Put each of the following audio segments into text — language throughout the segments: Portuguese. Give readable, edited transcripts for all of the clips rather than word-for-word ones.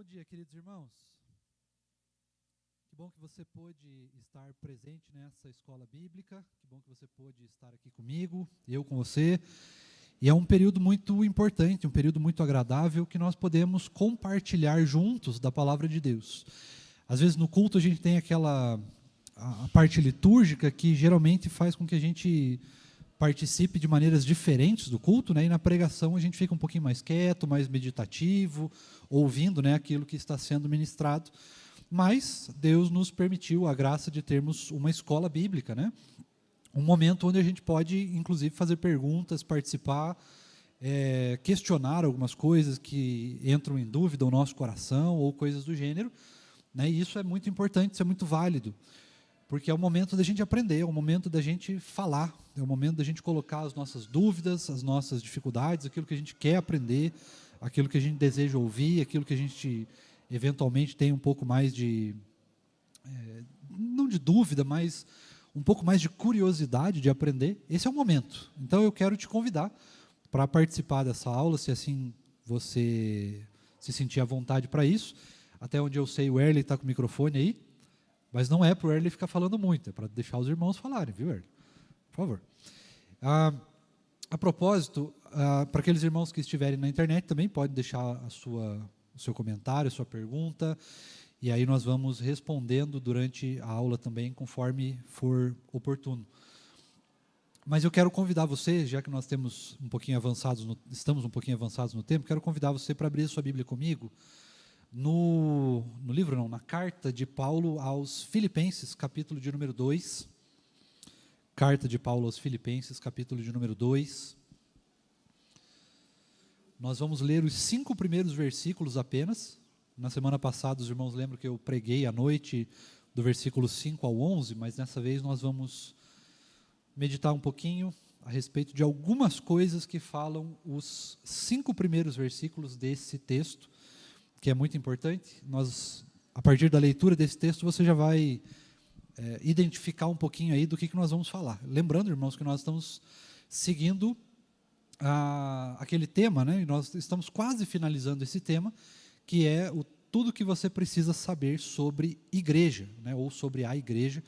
Bom dia, queridos irmãos. Que bom que você pôde estar presente nessa escola bíblica. Que bom que você pôde estar aqui comigo, eu com você. E é um período muito importante, um período muito agradável que nós podemos compartilhar juntos da palavra de Deus. Às vezes no culto a gente tem a parte litúrgica que geralmente faz com que a gente participe de maneiras diferentes do culto, né? E na pregação a gente fica um pouquinho mais quieto, mais meditativo, ouvindo, né, aquilo que está sendo ministrado. Mas Deus nos permitiu a graça de termos uma escola bíblica, né? Um momento onde a gente pode, inclusive, fazer perguntas, participar, questionar algumas coisas que entram em dúvida no nosso coração ou coisas do gênero, né? E isso é muito importante, isso é muito válido. Porque é o momento da gente aprender, é o momento da gente falar, é o momento da gente colocar as nossas dúvidas, as nossas dificuldades, aquilo que a gente quer aprender, aquilo que a gente deseja ouvir, aquilo que a gente eventualmente tem um pouco mais de, não de dúvida, mas um pouco mais de curiosidade de aprender. Esse é o momento. Então eu quero te convidar para participar dessa aula, se assim você se sentir à vontade para isso. Até onde eu sei, o Erle está com o microfone aí. Mas não é para o Erle ficar falando muito, é para deixar os irmãos falarem, viu, Erle? Por favor. A propósito, para aqueles irmãos que estiverem na internet, também pode deixar o seu comentário, a sua pergunta, e aí nós vamos respondendo durante a aula também, conforme for oportuno. Mas eu quero convidar você, já que nós estamos um pouquinho avançados no tempo, quero convidar você para abrir a sua Bíblia comigo, na carta de Paulo aos Filipenses, capítulo de número 2. Carta de Paulo aos Filipenses, capítulo de número 2. Nós vamos ler os 5 primeiros versículos apenas. Na semana passada, os irmãos lembram que eu preguei à noite do versículo 5 ao 11, mas dessa vez nós vamos meditar um pouquinho a respeito de algumas coisas que falam os 5 primeiros versículos desse texto, que é muito importante. A partir da leitura desse texto, você já vai identificar um pouquinho aí do que nós vamos falar. Lembrando, irmãos, que nós estamos seguindo aquele tema, né? E nós estamos quase finalizando esse tema, que é tudo que você precisa saber sobre igreja, né? Ou sobre a igreja.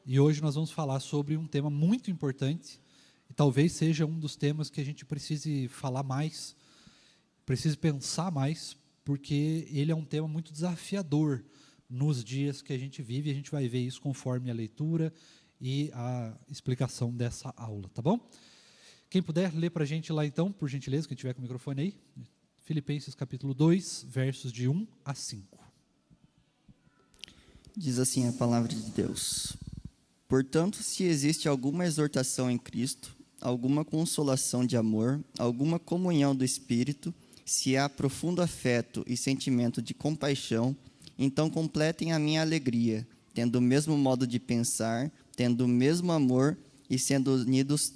E hoje nós vamos falar sobre um tema muito importante, e talvez seja um dos temas que a gente precise falar mais, precise pensar mais, porque ele é um tema muito desafiador nos dias que a gente vive, e a gente vai ver isso conforme a leitura e a explicação dessa aula, tá bom? Quem puder, lê para a gente lá então, por gentileza, quem tiver com o microfone aí, Filipenses capítulo 2, versos de 1 a 5. Diz assim a palavra de Deus: Portanto, se existe alguma exortação em Cristo, alguma consolação de amor, alguma comunhão do Espírito, se há profundo afeto e sentimento de compaixão, então completem a minha alegria, tendo o mesmo modo de pensar, tendo o mesmo amor e sendo unidos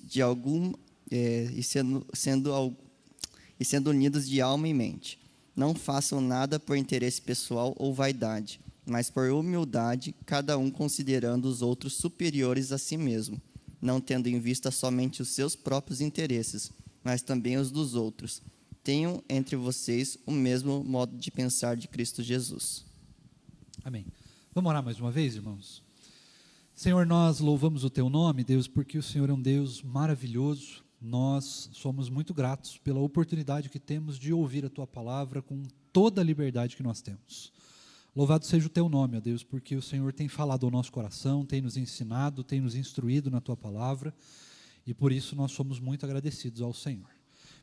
unidos de alma e mente. Não façam nada por interesse pessoal ou vaidade, mas por humildade, cada um considerando os outros superiores a si mesmo, não tendo em vista somente os seus próprios interesses, mas também os dos outros. Tenham entre vocês o mesmo modo de pensar de Cristo Jesus. Amém. Vamos orar mais uma vez, irmãos? Senhor, nós louvamos o Teu nome, Deus, porque o Senhor é um Deus maravilhoso. Nós somos muito gratos pela oportunidade que temos de ouvir a Tua palavra com toda a liberdade que nós temos. Louvado seja o Teu nome, ó Deus, porque o Senhor tem falado ao nosso coração, tem nos ensinado, tem nos instruído na Tua palavra, e por isso nós somos muito agradecidos ao Senhor.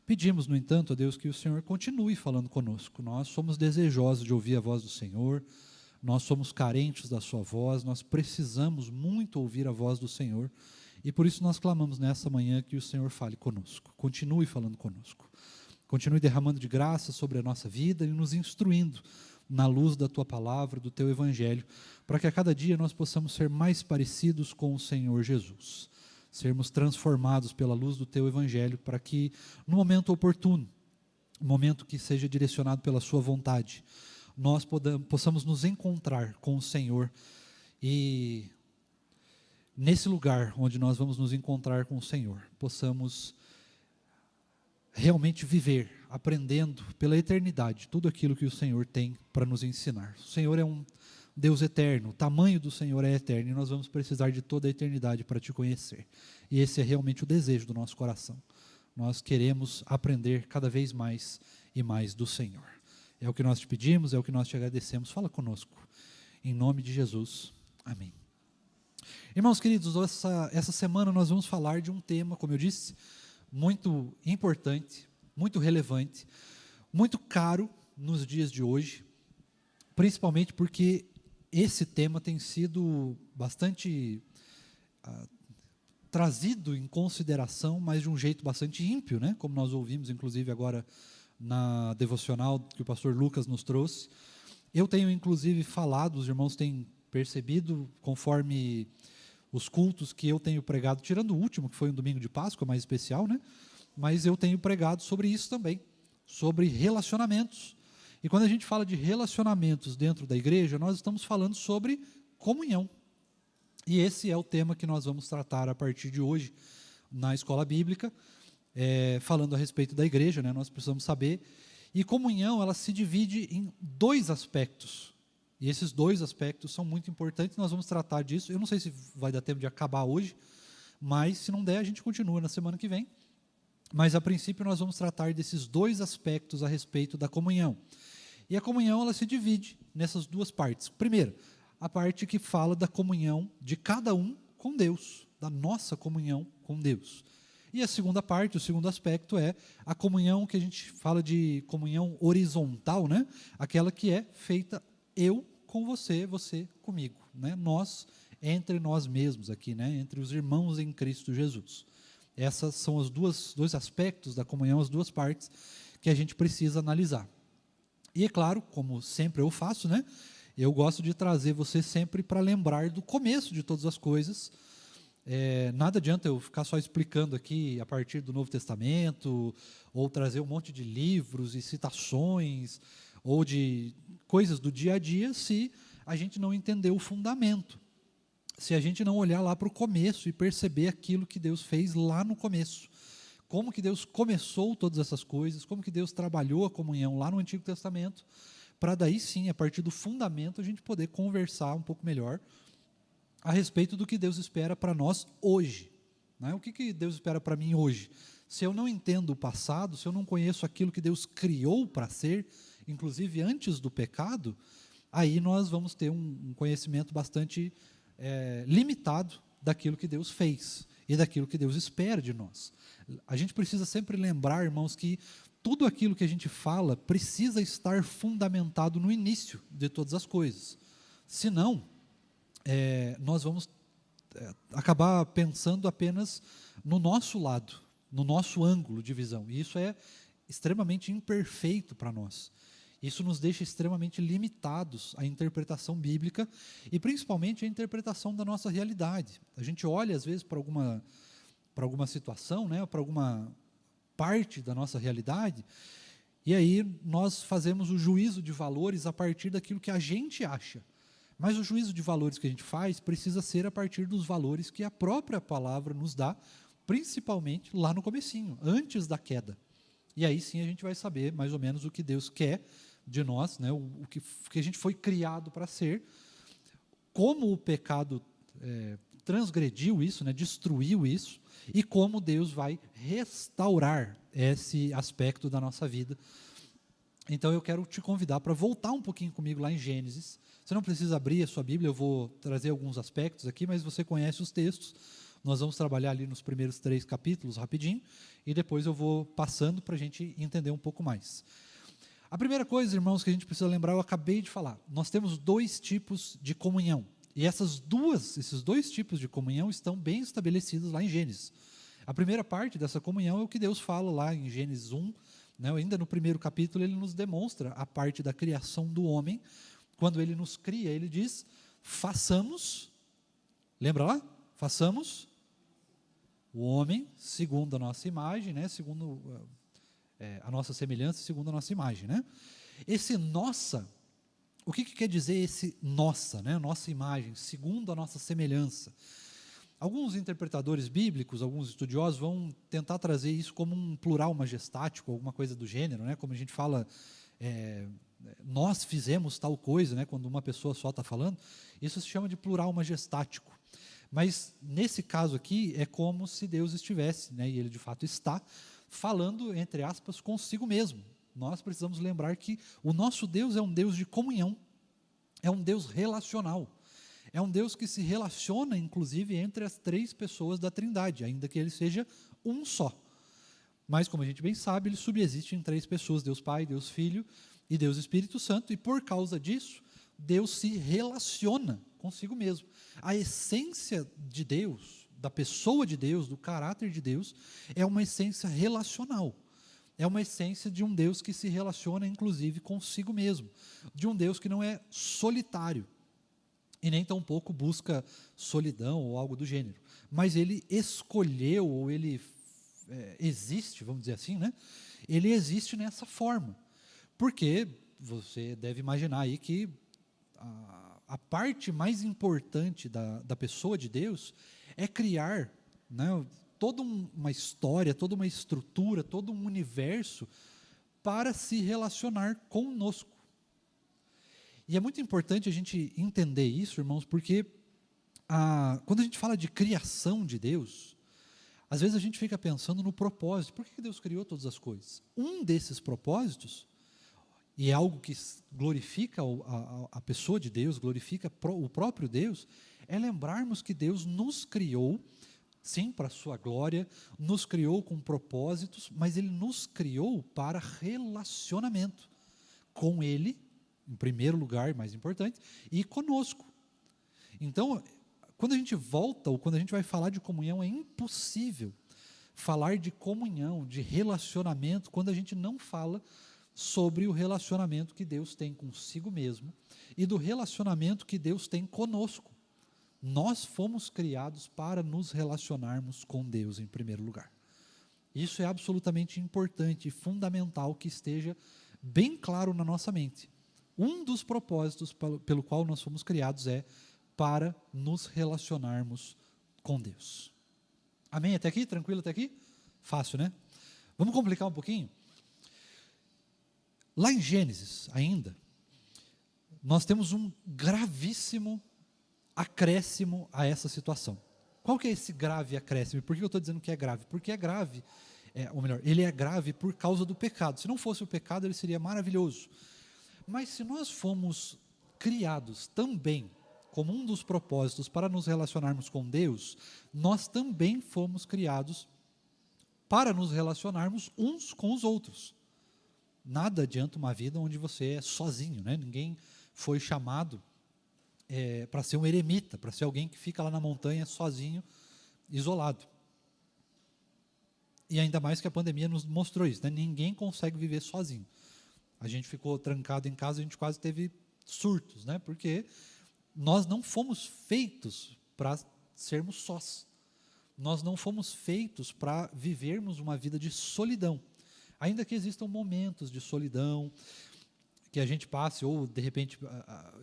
Pedimos, no entanto, a Deus, que o Senhor continue falando conosco. Nós somos desejosos de ouvir a voz do Senhor, nós somos carentes da sua voz, nós precisamos muito ouvir a voz do Senhor, e por isso nós clamamos nessa manhã que o Senhor fale conosco, continue falando conosco, continue derramando de graça sobre a nossa vida e nos instruindo na luz da tua palavra, do teu evangelho, para que a cada dia nós possamos ser mais parecidos com o Senhor Jesus, sermos transformados pela luz do teu evangelho, para que no momento oportuno, no momento que seja direcionado pela sua vontade, nós possamos nos encontrar com o Senhor, e nesse lugar onde nós vamos nos encontrar com o Senhor, possamos realmente viver aprendendo pela eternidade tudo aquilo que o Senhor tem para nos ensinar. O Senhor é um Deus eterno, o tamanho do Senhor é eterno e nós vamos precisar de toda a eternidade para te conhecer. E esse é realmente o desejo do nosso coração. Nós queremos aprender cada vez mais e mais do Senhor. É o que nós te pedimos, é o que nós te agradecemos. Fala conosco. Em nome de Jesus. Amém. Irmãos queridos, essa semana nós vamos falar de um tema, como eu disse, muito importante, muito relevante, muito caro nos dias de hoje, principalmente porque esse tema tem sido bastante trazido em consideração, mas de um jeito bastante ímpio, né? Como nós ouvimos, inclusive, agora na devocional que o pastor Lucas nos trouxe. Eu tenho, inclusive, falado, os irmãos têm percebido, conforme os cultos que eu tenho pregado, tirando o último, que foi um domingo de Páscoa, mais especial, né? Mas eu tenho pregado sobre isso também, sobre relacionamentos. E quando a gente fala de relacionamentos dentro da igreja, nós estamos falando sobre comunhão. E esse é o tema que nós vamos tratar a partir de hoje na escola bíblica, falando a respeito da igreja, né? Nós precisamos saber. E comunhão, ela se divide em dois aspectos. E esses dois aspectos são muito importantes, nós vamos tratar disso. Eu não sei se vai dar tempo de acabar hoje, mas se não der, a gente continua na semana que vem. Mas, a princípio, nós vamos tratar desses dois aspectos a respeito da comunhão. E a comunhão, ela se divide nessas duas partes. Primeiro, a parte que fala da comunhão de cada um com Deus, da nossa comunhão com Deus. E a segunda parte, o segundo aspecto, é a comunhão que a gente fala de comunhão horizontal, né? Aquela que é feita eu com você, você comigo, né? Nós, entre nós mesmos aqui, né? Entre os irmãos em Cristo Jesus. Essas são os dois aspectos da comunhão, as duas partes que a gente precisa analisar. E é claro, como sempre eu faço, né? Eu gosto de trazer você sempre para lembrar do começo de todas as coisas. Nada adianta eu ficar só explicando aqui a partir do Novo Testamento, ou trazer um monte de livros e citações, ou de coisas do dia a dia, se a gente não entender o fundamento. Se a gente não olhar lá para o começo e perceber aquilo que Deus fez lá no começo. Como que Deus começou todas essas coisas, como que Deus trabalhou a comunhão lá no Antigo Testamento, para daí sim, a partir do fundamento, a gente poder conversar um pouco melhor a respeito do que Deus espera para nós hoje. Né? O que Deus espera para mim hoje? Se eu não entendo o passado, se eu não conheço aquilo que Deus criou para ser, inclusive antes do pecado, aí nós vamos ter um conhecimento bastante limitado daquilo que Deus fez e daquilo que Deus espera de nós. A gente precisa sempre lembrar, irmãos, que tudo aquilo que a gente fala precisa estar fundamentado no início de todas as coisas. Senão, nós vamos acabar pensando apenas no nosso lado, no nosso ângulo de visão. E isso é extremamente imperfeito para nós. Isso nos deixa extremamente limitados à interpretação bíblica e principalmente à interpretação da nossa realidade. A gente olha, às vezes, para alguma situação, né, para alguma parte da nossa realidade, e aí nós fazemos o juízo de valores a partir daquilo que a gente acha. Mas o juízo de valores que a gente faz precisa ser a partir dos valores que a própria palavra nos dá, principalmente lá no comecinho, antes da queda. E aí sim a gente vai saber mais ou menos o que Deus quer de nós, né, o que a gente foi criado para ser, como o pecado transgrediu isso, né, destruiu isso, e como Deus vai restaurar esse aspecto da nossa vida. Então eu quero te convidar para voltar um pouquinho comigo lá em Gênesis. Você não precisa abrir a sua Bíblia, eu vou trazer alguns aspectos aqui, mas você conhece os textos. Nós vamos trabalhar ali nos primeiros 3 capítulos rapidinho, e depois eu vou passando para a gente entender um pouco mais. A primeira coisa, irmãos, que a gente precisa lembrar, eu acabei de falar, nós temos 2 tipos de comunhão, e esses 2 tipos de comunhão estão bem estabelecidos lá em Gênesis. A primeira parte dessa comunhão é o que Deus fala lá em Gênesis 1, né, ainda no primeiro capítulo ele nos demonstra a parte da criação do homem. Quando ele nos cria, ele diz, façamos, lembra lá? Façamos o homem segundo a nossa imagem, né, segundo a nossa semelhança, segundo a nossa imagem. Né? Esse nossa, o que quer dizer esse nossa, né, nossa imagem, segundo a nossa semelhança? Alguns interpretadores bíblicos, alguns estudiosos vão tentar trazer isso como um plural majestático, alguma coisa do gênero, né? Como a gente fala, nós fizemos tal coisa, né? Quando uma pessoa só está falando, isso se chama de plural majestático. Mas, nesse caso aqui, é como se Deus estivesse, né? E Ele de fato está, falando, entre aspas, consigo mesmo. Nós precisamos lembrar que o nosso Deus é um Deus de comunhão, é um Deus relacional. É um Deus que se relaciona, inclusive, entre as 3 pessoas da Trindade, ainda que Ele seja um só. Mas, como a gente bem sabe, Ele subsiste em 3 pessoas, Deus Pai, Deus Filho e Deus Espírito Santo, e por causa disso, Deus se relaciona consigo mesmo. A essência de Deus, da pessoa de Deus, do caráter de Deus, é uma essência relacional. É uma essência de um Deus que se relaciona, inclusive, consigo mesmo. De um Deus que não é solitário. E nem tampouco busca solidão ou algo do gênero. Mas Ele escolheu, ou Ele existe, vamos dizer assim, né? Ele existe nessa forma. Porque você deve imaginar aí que a parte mais importante da pessoa de Deus é criar, né, toda uma história, toda uma estrutura, todo um universo para se relacionar conosco. E é muito importante a gente entender isso, irmãos, porque quando a gente fala de criação de Deus, às vezes a gente fica pensando no propósito. Por que Deus criou todas as coisas? Um desses propósitos, e é algo que glorifica a pessoa de Deus, glorifica o próprio Deus, é lembrarmos que Deus nos criou, sim, para a sua glória, nos criou com propósitos, mas Ele nos criou para relacionamento com Ele, em primeiro lugar, mais importante, e conosco. Então, quando a gente volta, ou quando a gente vai falar de comunhão, é impossível falar de comunhão, de relacionamento, quando a gente não fala sobre o relacionamento que Deus tem consigo mesmo e do relacionamento que Deus tem conosco. Nós fomos criados para nos relacionarmos com Deus em primeiro lugar. Isso é absolutamente importante e fundamental que esteja bem claro na nossa mente. Um dos propósitos pelo qual nós fomos criados é para nos relacionarmos com Deus. Amém? Até aqui? Tranquilo até aqui? Fácil, né? Vamos complicar um pouquinho? Lá em Gênesis, ainda, nós temos um gravíssimo acréscimo a essa situação. Qual que é esse grave acréscimo? Por que eu estou dizendo que é grave? Porque é grave, ou melhor, ele é grave por causa do pecado. Se não fosse o pecado, ele seria maravilhoso. Mas se nós fomos criados também como um dos propósitos para nos relacionarmos com Deus, nós também fomos criados para nos relacionarmos uns com os outros. Nada adianta uma vida onde você é sozinho, né? Ninguém foi chamado para ser um eremita, para ser alguém que fica lá na montanha sozinho, isolado. E ainda mais que a pandemia nos mostrou isso, né? Ninguém consegue viver sozinho. A gente ficou trancado em casa, a gente quase teve surtos, né? Porque nós não fomos feitos para sermos sós. Nós não fomos feitos para vivermos uma vida de solidão. Ainda que existam momentos de solidão, que a gente passe, ou de repente,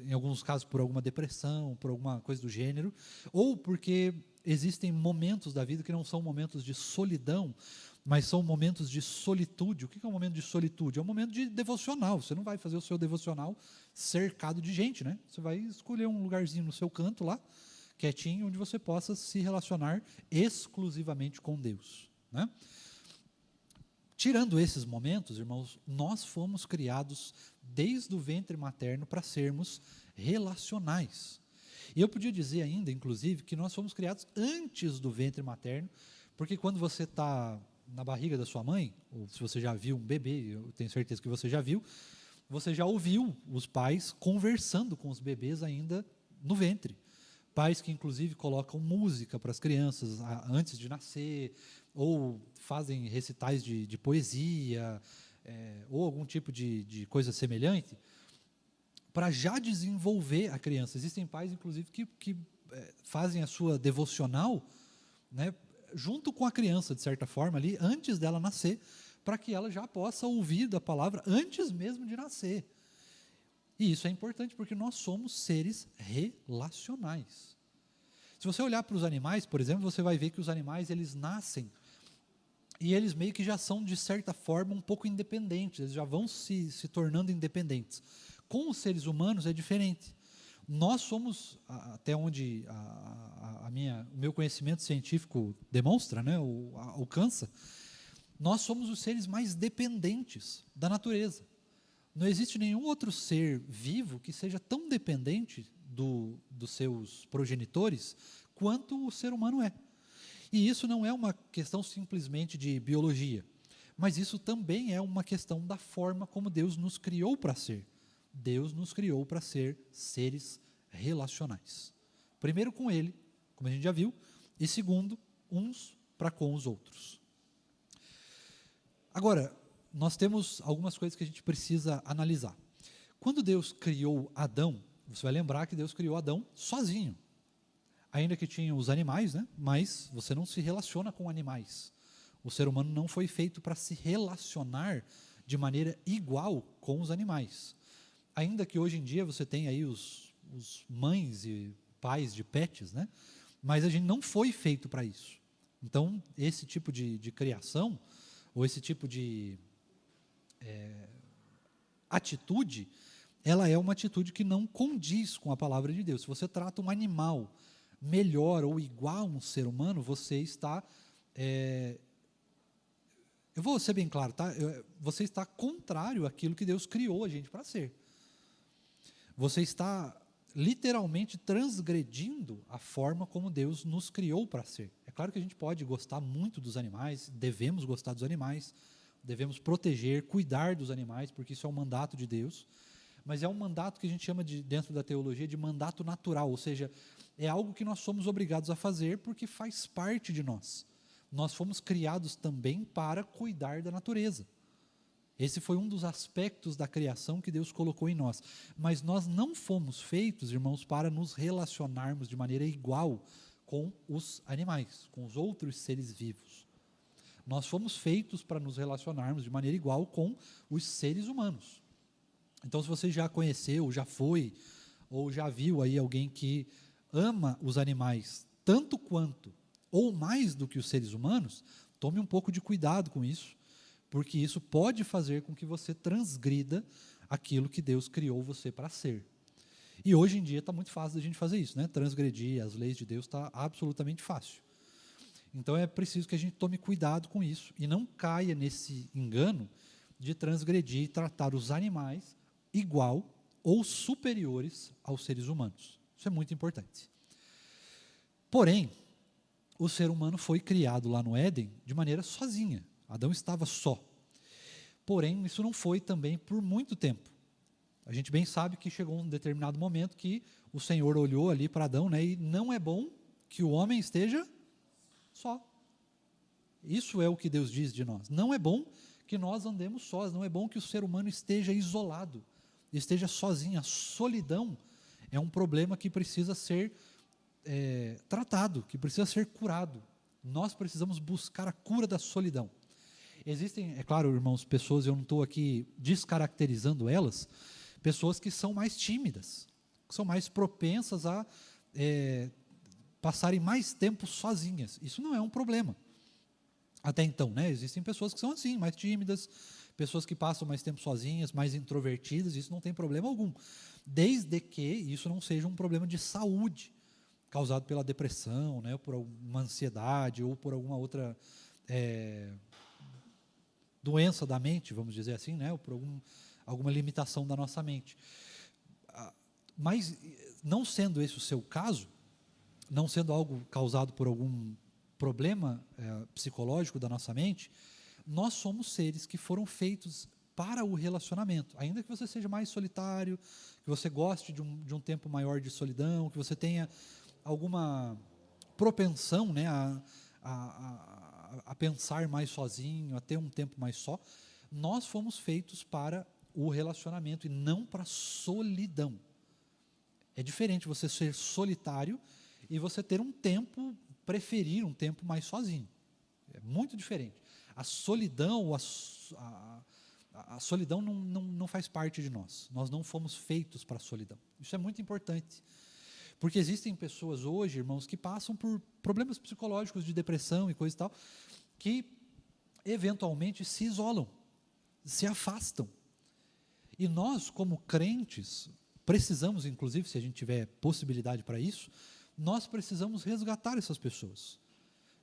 em alguns casos, por alguma depressão, por alguma coisa do gênero, ou porque existem momentos da vida que não são momentos de solidão, mas são momentos de solitude. O que é um momento de solitude? É um momento de devocional. Você não vai fazer o seu devocional cercado de gente, né? Você vai escolher um lugarzinho no seu canto lá, quietinho, onde você possa se relacionar exclusivamente com Deus, né? Tirando esses momentos, irmãos, nós fomos criados desde o ventre materno para sermos relacionais. E eu podia dizer ainda, inclusive, que nós fomos criados antes do ventre materno, porque quando você está na barriga da sua mãe, ou se você já viu um bebê, eu tenho certeza que você já viu, você já ouviu os pais conversando com os bebês ainda no ventre. Pais que, inclusive, colocam música para as crianças antes de nascer, ou fazem recitais de poesia, ou algum tipo de coisa semelhante, para já desenvolver a criança. Existem pais, inclusive, que fazem a sua devocional, né, junto com a criança, de certa forma, ali, antes dela nascer, para que ela já possa ouvir da palavra antes mesmo de nascer. E isso é importante porque nós somos seres relacionais. Se você olhar para os animais, por exemplo, você vai ver que os animais, eles nascem e eles meio que já são, de certa forma, um pouco independentes, eles já vão se tornando independentes. Com os seres humanos é diferente. Nós somos, até onde o meu conhecimento científico demonstra, né, alcança, nós somos os seres mais dependentes da natureza. Não existe nenhum outro ser vivo que seja tão dependente dos seus progenitores quanto o ser humano é. E isso não é uma questão simplesmente de biologia, mas isso também é uma questão da forma como Deus nos criou para ser. Deus nos criou para ser seres relacionais. Primeiro com Ele, como a gente já viu, e segundo, uns para com os outros. Agora, nós temos algumas coisas que a gente precisa analisar. Quando Deus criou Adão, você vai lembrar que Deus criou Adão sozinho. Ainda que tinha os animais, né? Mas você não se relaciona com animais. O ser humano não foi feito para se relacionar de maneira igual com os animais. Ainda que hoje em dia você tenha aí os mães e pais de pets, né? Mas a gente não foi feito para isso. Então, esse tipo de criação, ou esse tipo de atitude, ela é uma atitude que não condiz com a palavra de Deus. Se você trata um animal melhor ou igual a um ser humano, você está... eu vou ser bem claro, tá? Você está contrário àquilo que Deus criou a gente para ser. Você está literalmente transgredindo a forma como Deus nos criou para ser. É claro que a gente pode gostar muito dos animais, devemos gostar dos animais, devemos proteger, cuidar dos animais, porque isso é um mandato de Deus, mas é um mandato que a gente chama, dentro da teologia, de mandato natural, ou seja, é algo que nós somos obrigados a fazer porque faz parte de nós. Nós fomos criados também para cuidar da natureza. Esse foi um dos aspectos da criação que Deus colocou em nós. Mas nós não fomos feitos, irmãos, para nos relacionarmos de maneira igual com os animais, com os outros seres vivos. Nós fomos feitos para nos relacionarmos de maneira igual com os seres humanos. Então, se você já conheceu, já foi, ou já viu aí alguém que ama os animais tanto quanto, ou mais do que os seres humanos, tome um pouco de cuidado com isso, porque isso pode fazer com que você transgrida aquilo que Deus criou você para ser. E hoje em dia está muito fácil da gente fazer isso, né? Transgredir as leis de Deus está absolutamente fácil. Então é preciso que a gente tome cuidado com isso e não caia nesse engano de transgredir e tratar os animais igual ou superiores aos seres humanos. Isso é muito importante. Porém, o ser humano foi criado lá no Éden de maneira sozinha. Adão estava só. Porém, isso não foi também por muito tempo. A gente bem sabe que chegou um determinado momento que o Senhor olhou ali para Adão, né, e não é bom que o homem esteja só. Isso é o que Deus diz de nós. Não é bom que nós andemos sós, não é bom que o ser humano esteja isolado, esteja sozinho. A solidão é um problema que precisa ser tratado, que precisa ser curado. Nós precisamos buscar a cura da solidão. Existem, é claro, irmãos, pessoas, eu não estou aqui descaracterizando elas, pessoas que são mais tímidas, que são mais propensas a passarem mais tempo sozinhas. Isso não é um problema. Até então, né? Existem pessoas que são assim, mais tímidas, pessoas que passam mais tempo sozinhas, mais introvertidas, isso não tem problema algum. Desde que isso não seja um problema de saúde, causado pela depressão, né, ou por uma ansiedade, ou por alguma outra doença da mente, vamos dizer assim, né, ou por alguma limitação da nossa mente. Mas, não sendo esse o seu caso, não sendo algo causado por algum problema psicológico da nossa mente, nós somos seres que foram feitos para o relacionamento. Ainda que você seja mais solitário, que você goste de um tempo maior de solidão, que você tenha alguma propensão, né, a pensar mais sozinho, a ter um tempo mais só, nós fomos feitos para o relacionamento e não para a solidão. É diferente você ser solitário e você ter um tempo, preferir um tempo mais sozinho. É muito diferente. A solidão, a solidão não faz parte de nós. Nós não fomos feitos para a solidão. Isso é muito importante. Porque existem pessoas hoje, irmãos, que passam por problemas psicológicos de depressão e coisa e tal, que eventualmente se isolam, se afastam. E nós, como crentes, precisamos, inclusive, se a gente tiver possibilidade para isso, nós precisamos resgatar essas pessoas.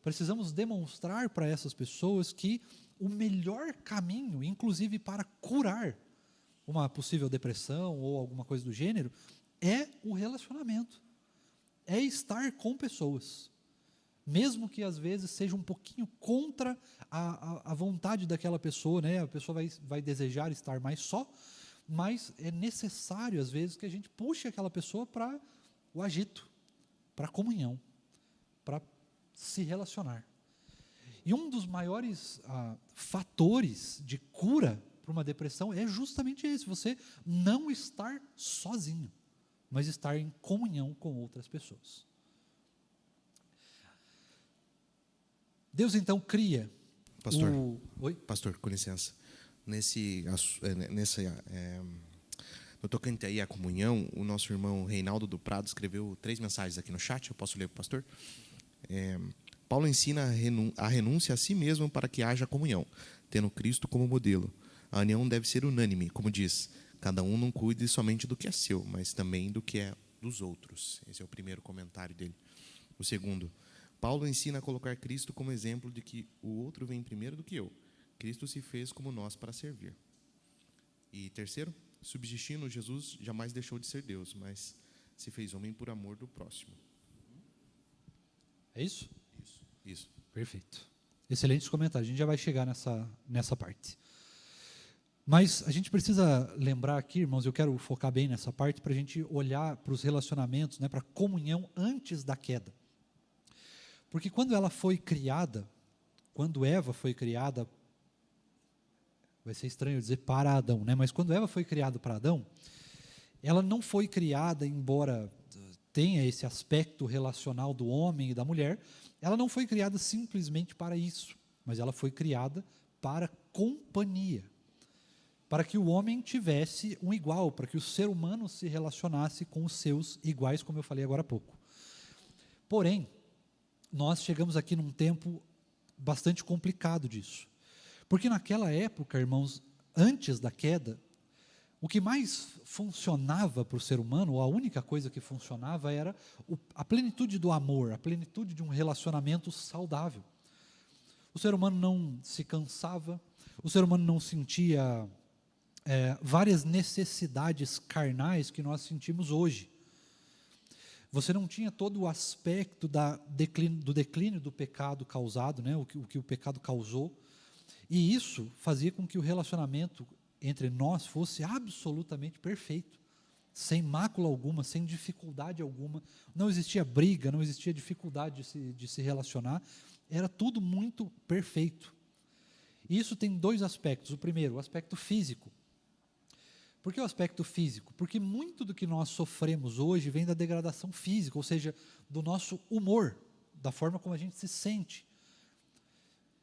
Precisamos demonstrar para essas pessoas que o melhor caminho, inclusive para curar uma possível depressão ou alguma coisa do gênero, é o relacionamento. É estar com pessoas. Mesmo que às vezes seja um pouquinho contra a vontade daquela pessoa, né? A pessoa vai desejar estar mais só, mas é necessário às vezes que a gente puxe aquela pessoa para o agito, para a comunhão, para se relacionar. E um dos maiores fatores de cura para uma depressão é justamente esse, você não estar sozinho, mas estar em comunhão com outras pessoas. Deus então cria. Pastor, Oi? Pastor, com licença. No tocante aí à comunhão, o nosso irmão Reinaldo do Prado escreveu 3 mensagens aqui no chat, eu posso ler para o pastor? Paulo ensina a renúncia a si mesmo para que haja comunhão, tendo Cristo como modelo. A união deve ser unânime, como diz, cada um não cuide somente do que é seu, mas também do que é dos outros. Esse é o primeiro comentário dele. O segundo, Paulo ensina a colocar Cristo como exemplo de que o outro vem primeiro do que eu. Cristo se fez como nós para servir. E terceiro, subsistindo, Jesus jamais deixou de ser Deus, mas se fez homem por amor do próximo. É isso? Isso. Perfeito. Excelentes comentários. A gente já vai chegar nessa parte. Mas a gente precisa lembrar aqui, irmãos, eu quero focar bem nessa parte, para a gente olhar para os relacionamentos, né, para a comunhão antes da queda. Porque quando ela foi criada, quando Eva foi criada, vai ser estranho dizer para Adão, né? Mas quando Eva foi criada para Adão, ela não foi criada, embora tenha esse aspecto relacional do homem e da mulher, ela não foi criada simplesmente para isso, mas ela foi criada para companhia, para que o homem tivesse um igual, para que o ser humano se relacionasse com os seus iguais, como eu falei agora há pouco. Porém, nós chegamos aqui num tempo bastante complicado disso. Porque naquela época, irmãos, antes da queda, o que mais funcionava para o ser humano, ou a única coisa que funcionava, era a plenitude do amor, a plenitude de um relacionamento saudável. O ser humano não se cansava, o ser humano não sentia várias necessidades carnais que nós sentimos hoje. Você não tinha todo o aspecto do declínio do pecado causado, né, o que o pecado causou, e isso fazia com que o relacionamento entre nós fosse absolutamente perfeito, sem mácula alguma, sem dificuldade alguma, não existia briga, não existia dificuldade de se relacionar, era tudo muito perfeito. E isso tem 2 aspectos. O primeiro, o aspecto físico. Por que o aspecto físico? Porque muito do que nós sofremos hoje vem da degradação física, ou seja, do nosso humor, da forma como a gente se sente.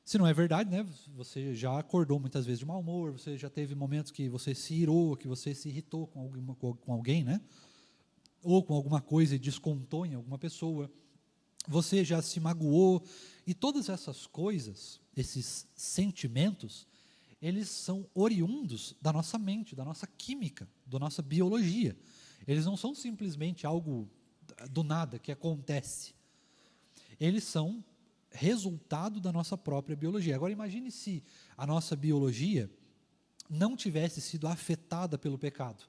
Se não é verdade, né? Você já acordou muitas vezes de mau humor, você já teve momentos que você se irou, que você se irritou com alguém, né? Ou com alguma coisa e descontou em alguma pessoa. Você já se magoou. E todas essas coisas, esses sentimentos, eles são oriundos da nossa mente, da nossa química, da nossa biologia. Eles não são simplesmente algo do nada que acontece. Eles são resultado da nossa própria biologia. Agora imagine se a nossa biologia não tivesse sido afetada pelo pecado.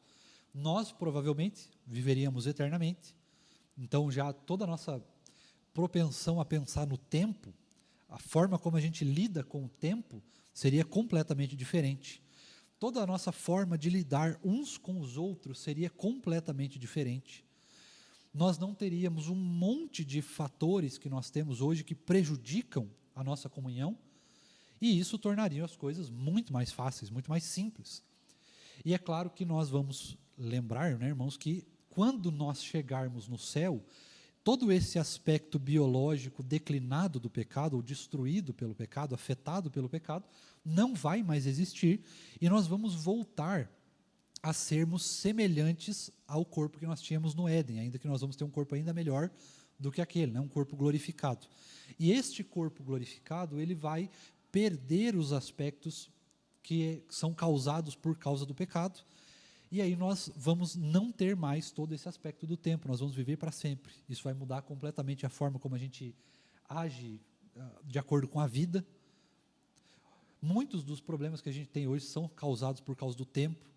Nós provavelmente viveríamos eternamente. Então já toda a nossa propensão a pensar no tempo, a forma como a gente lida com o tempo, seria completamente diferente. Toda a nossa forma de lidar uns com os outros seria completamente diferente. Nós não teríamos um monte de fatores que nós temos hoje que prejudicam a nossa comunhão, e isso tornaria as coisas muito mais fáceis, muito mais simples. E é claro que nós vamos lembrar, né, irmãos, que quando nós chegarmos no céu, todo esse aspecto biológico declinado do pecado, ou destruído pelo pecado, afetado pelo pecado, não vai mais existir, e nós vamos voltar a sermos semelhantes ao corpo que nós tínhamos no Éden, ainda que nós vamos ter um corpo ainda melhor do que aquele, né? Um corpo glorificado. E este corpo glorificado, ele vai perder os aspectos que são causados por causa do pecado, e aí nós vamos não ter mais todo esse aspecto do tempo, nós vamos viver para sempre. Isso vai mudar completamente a forma como a gente age de acordo com a vida. Muitos dos problemas que a gente tem hoje são causados por causa do tempo.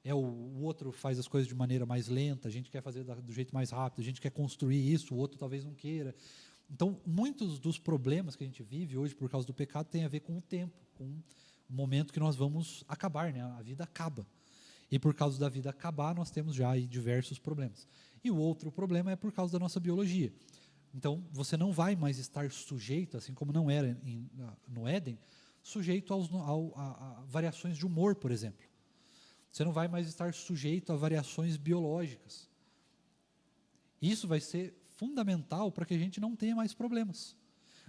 O outro faz as coisas de maneira mais lenta, a gente quer fazer do jeito mais rápido, a gente quer construir isso, o outro talvez não queira. Então, muitos dos problemas que a gente vive hoje por causa do pecado tem a ver com o tempo, com o momento que nós vamos acabar, né? A vida acaba. E por causa da vida acabar, nós temos já aí diversos problemas. E o outro problema é por causa da nossa biologia. Então, você não vai mais estar sujeito, assim como não era no Éden, sujeito a variações de humor, por exemplo. Você não vai mais estar sujeito a variações biológicas. Isso vai ser fundamental para que a gente não tenha mais problemas.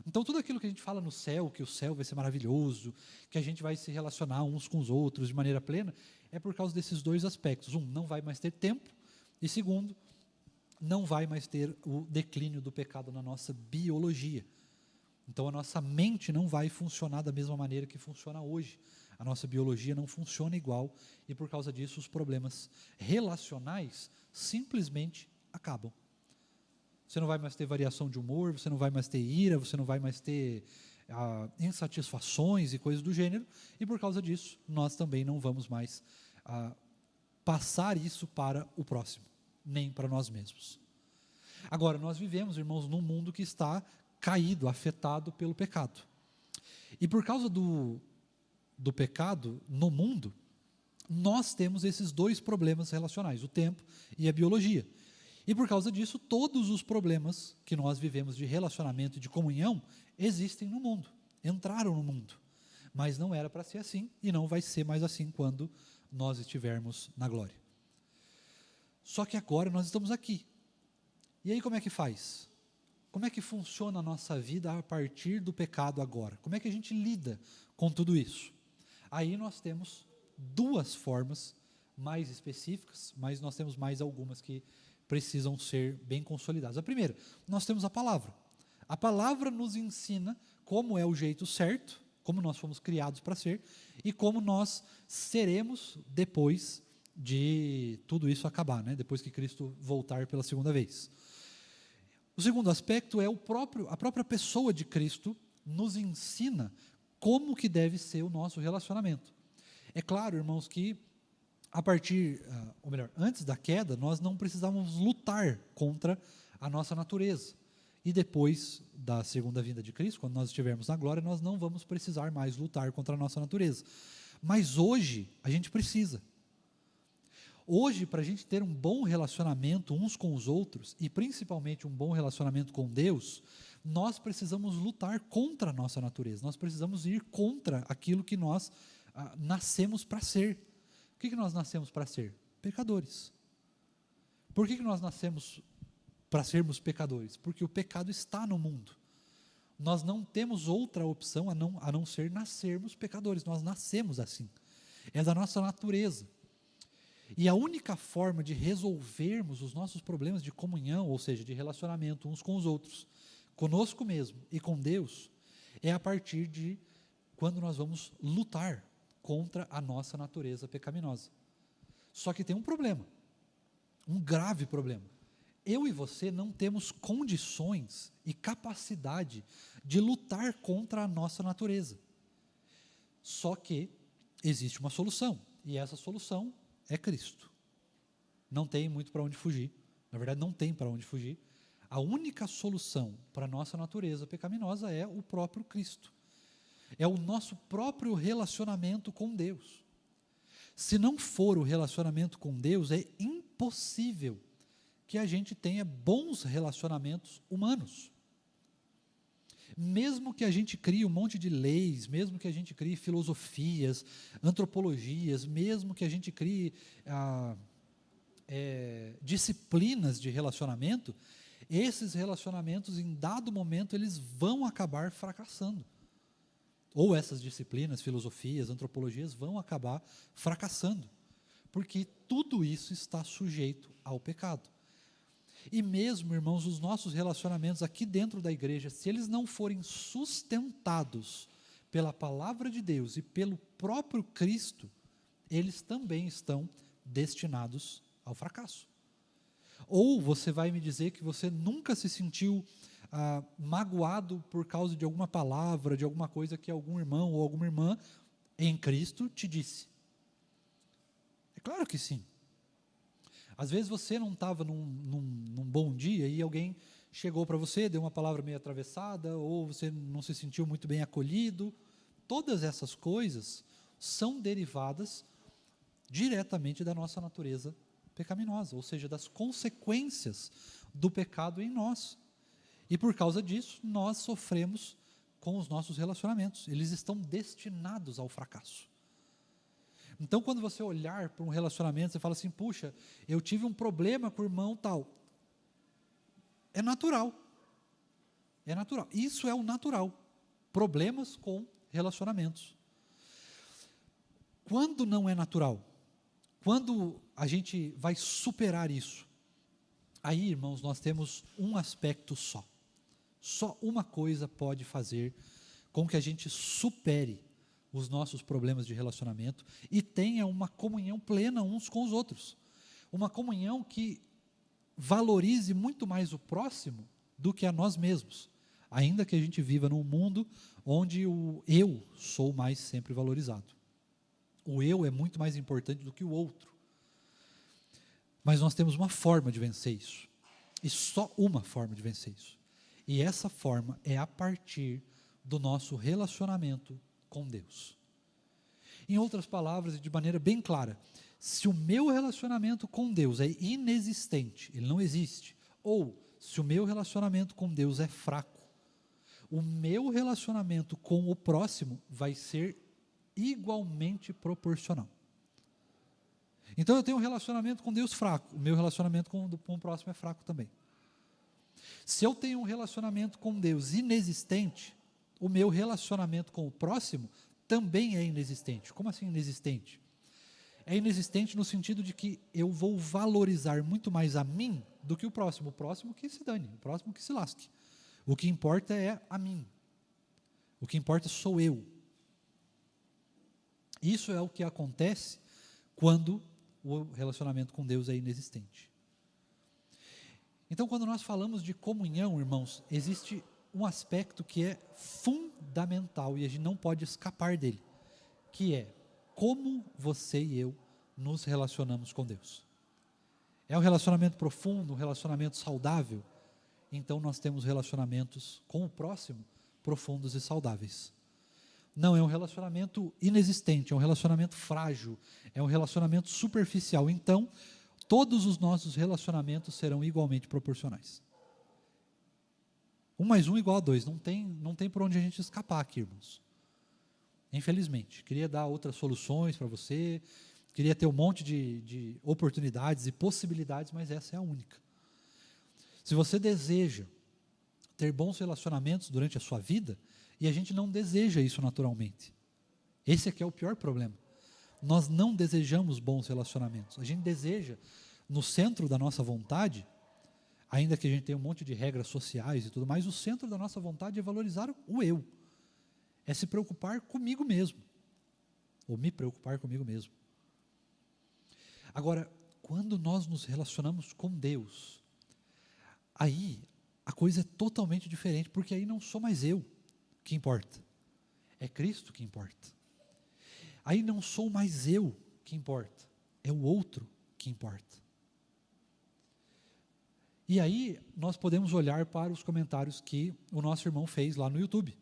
Então, tudo aquilo que a gente fala no céu, que o céu vai ser maravilhoso, que a gente vai se relacionar uns com os outros de maneira plena, é por causa desses dois aspectos. Um, não vai mais ter tempo, e segundo, não vai mais ter o declínio do pecado na nossa biologia. Então, a nossa mente não vai funcionar da mesma maneira que funciona hoje. A nossa biologia não funciona igual, e por causa disso, os problemas relacionais simplesmente acabam. Você não vai mais ter variação de humor, você não vai mais ter ira, você não vai mais ter insatisfações e coisas do gênero, e por causa disso, nós também não vamos mais passar isso para o próximo, nem para nós mesmos. Agora, nós vivemos, irmãos, num mundo que está caído, afetado pelo pecado. E por causa do pecado no mundo, nós temos esses dois problemas relacionais, o tempo e a biologia. E por causa disso, todos os problemas que nós vivemos de relacionamento e de comunhão existem no mundo, entraram no mundo. Mas não era para ser assim e não vai ser mais assim quando nós estivermos na glória. Só que agora nós estamos aqui. E aí como é que faz? Como é que funciona a nossa vida a partir do pecado agora? Como é que a gente lida com tudo isso? Aí nós temos duas formas mais específicas, mas nós temos mais algumas que precisam ser bem consolidadas. A primeira, nós temos a palavra. A palavra nos ensina como é o jeito certo, como nós fomos criados para ser, e como nós seremos depois de tudo isso acabar, né? Depois que Cristo voltar pela segunda vez. O segundo aspecto é a própria pessoa de Cristo nos ensina como que deve ser o nosso relacionamento. É claro, irmãos, que antes da queda, nós não precisávamos lutar contra a nossa natureza. E depois da segunda vinda de Cristo, quando nós estivermos na glória, nós não vamos precisar mais lutar contra a nossa natureza. Mas hoje, a gente precisa. Hoje, para a gente ter um bom relacionamento uns com os outros, e principalmente um bom relacionamento com Deus, nós precisamos lutar contra a nossa natureza, nós precisamos ir contra aquilo que nós nascemos para ser. O que nós nascemos para ser? Pecadores. Por que nós nascemos para sermos pecadores? Porque o pecado está no mundo. Nós não temos outra opção a não ser nascermos pecadores, nós nascemos assim. É da nossa natureza. E a única forma de resolvermos os nossos problemas de comunhão, ou seja, de relacionamento uns com os outros, conosco mesmo e com Deus, é a partir de quando nós vamos lutar contra a nossa natureza pecaminosa. Só que tem um problema, um grave problema. Eu e você não temos condições e capacidade de lutar contra a nossa natureza. Só que existe uma solução, e essa solução é Cristo. Não tem muito para onde fugir. Na verdade, não tem para onde fugir. A única solução para a nossa natureza pecaminosa é o próprio Cristo. É o nosso próprio relacionamento com Deus. Se não for o relacionamento com Deus, é impossível que a gente tenha bons relacionamentos humanos. Mesmo que a gente crie um monte de leis, mesmo que a gente crie filosofias, antropologias, mesmo que a gente crie disciplinas de relacionamento, esses relacionamentos, em dado momento, eles vão acabar fracassando. Ou essas disciplinas, filosofias, antropologias vão acabar fracassando. porque tudo isso está sujeito ao pecado. E mesmo, irmãos, os nossos relacionamentos aqui dentro da igreja, se eles não forem sustentados pela palavra de Deus e pelo próprio Cristo, eles também estão destinados ao fracasso. Ou você vai me dizer que você nunca se sentiu magoado por causa de alguma palavra, de alguma coisa que algum irmão ou alguma irmã em Cristo te disse. É claro que sim. Às vezes você não estava num bom dia e alguém chegou para você, deu uma palavra meio atravessada, ou você não se sentiu muito bem acolhido. Todas essas coisas são derivadas diretamente da nossa natureza pecaminosa, ou seja, das consequências do pecado em nós. E por causa disso, nós sofremos com os nossos relacionamentos. Eles estão destinados ao fracasso. Então, quando você olhar para um relacionamento, você fala assim, puxa, eu tive um problema com o irmão tal. É natural. É natural. Isso é o natural. Problemas com relacionamentos. Quando não é natural? Quando a gente vai superar isso? Aí, irmãos, nós temos um aspecto só. Só uma coisa pode fazer com que a gente supere os nossos problemas de relacionamento e tenha uma comunhão plena uns com os outros. Uma comunhão que valorize muito mais o próximo do que a nós mesmos. Ainda que a gente viva num mundo onde o eu sou mais sempre valorizado. O eu é muito mais importante do que o outro. Mas nós temos uma forma de vencer isso. E só uma forma de vencer isso. E essa forma é a partir do nosso relacionamento com Deus. Em outras palavras, e de maneira bem clara, se o meu relacionamento com Deus é inexistente, ele não existe, ou se o meu relacionamento com Deus é fraco, o meu relacionamento com o próximo vai ser igualmente proporcional. Então eu tenho um relacionamento com Deus fraco, o meu relacionamento com o próximo é fraco também. Se eu tenho um relacionamento com Deus inexistente, o meu relacionamento com o próximo também é inexistente. Como assim inexistente? É inexistente no sentido de que eu vou valorizar muito mais a mim do que o próximo. O próximo que se dane, o próximo que se lasque. O que importa é a mim. O que importa sou eu. Isso é o que acontece quando o relacionamento com Deus é inexistente. Então, quando nós falamos de comunhão, irmãos, existe um aspecto que é fundamental e a gente não pode escapar dele, que é como você e eu nos relacionamos com Deus. É um relacionamento profundo, um relacionamento saudável? Então nós temos relacionamentos com o próximo profundos e saudáveis. Não é um relacionamento inexistente, é um relacionamento frágil, é um relacionamento superficial. Então, todos os nossos relacionamentos serão igualmente proporcionais. 1 mais 1 igual a 2. Não tem por onde a gente escapar aqui, irmãos. Infelizmente. Queria dar outras soluções para você, queria ter um monte de oportunidades e possibilidades, mas essa é a única. Se você deseja ter bons relacionamentos durante a sua vida, e a gente não deseja isso naturalmente. Esse aqui é o pior problema. Nós não desejamos bons relacionamentos. A gente deseja, no centro da nossa vontade, ainda que a gente tenha um monte de regras sociais e tudo mais, o centro da nossa vontade é valorizar o eu. É se preocupar comigo mesmo. Ou me preocupar comigo mesmo. Agora, quando nós nos relacionamos com Deus, aí a coisa é totalmente diferente, porque aí não sou mais eu que importa. É Cristo que importa. Aí não sou mais eu que importa. É o outro que importa. E aí nós podemos olhar para os comentários que o nosso irmão fez lá no YouTube.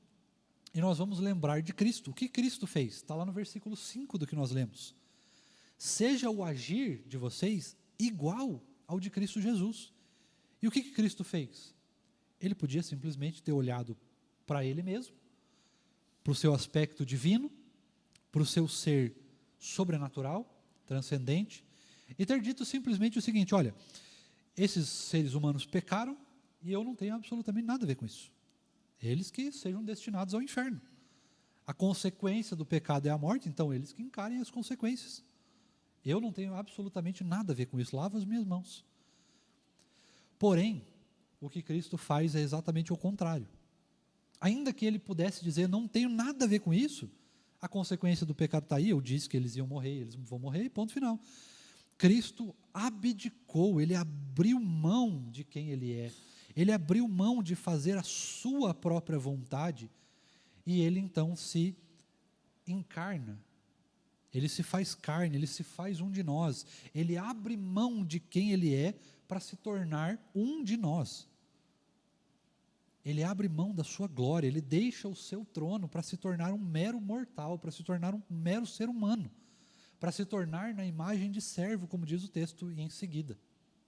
E nós vamos lembrar de Cristo. O que Cristo fez? Está lá no versículo 5 do que nós lemos. Seja o agir de vocês igual ao de Cristo Jesus. E o que Cristo fez? Ele podia simplesmente ter olhado para ele mesmo, para o seu aspecto divino, para o seu ser sobrenatural, transcendente, e ter dito simplesmente o seguinte: olha, esses seres humanos pecaram e eu não tenho absolutamente nada a ver com isso. Eles que sejam destinados ao inferno. A consequência do pecado é a morte, então eles que encarem as consequências. Eu não tenho absolutamente nada a ver com isso. Lavo as minhas mãos. Porém, o que Cristo faz é exatamente o contrário. Ainda que ele pudesse dizer, não tenho nada a ver com isso, a consequência do pecado está aí, eu disse que eles iam morrer, eles vão morrer, ponto final. Cristo abdicou, ele abriu mão de quem ele é, ele abriu mão de fazer a sua própria vontade, e ele então se encarna, ele se faz carne, ele se faz um de nós, ele abre mão de quem ele é para se tornar um de nós. Ele abre mão da sua glória, ele deixa o seu trono para se tornar um mero mortal, para se tornar um mero ser humano, para se tornar na imagem de servo, como diz o texto em seguida,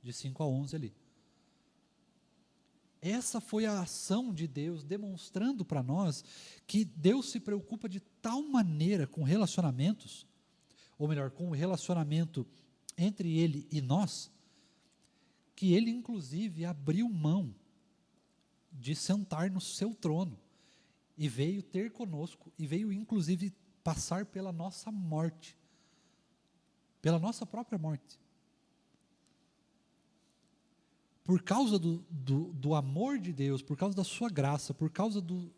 de 5 a 11 ali. Essa foi a ação de Deus, demonstrando para nós que Deus se preocupa de tal maneira com relacionamentos, ou melhor, com o relacionamento entre Ele e nós, que Ele inclusive abriu mão de sentar no seu trono, e veio ter conosco, e veio inclusive passar pela nossa morte, pela nossa própria morte. Por causa do amor de Deus, por causa da sua graça, por causa vamos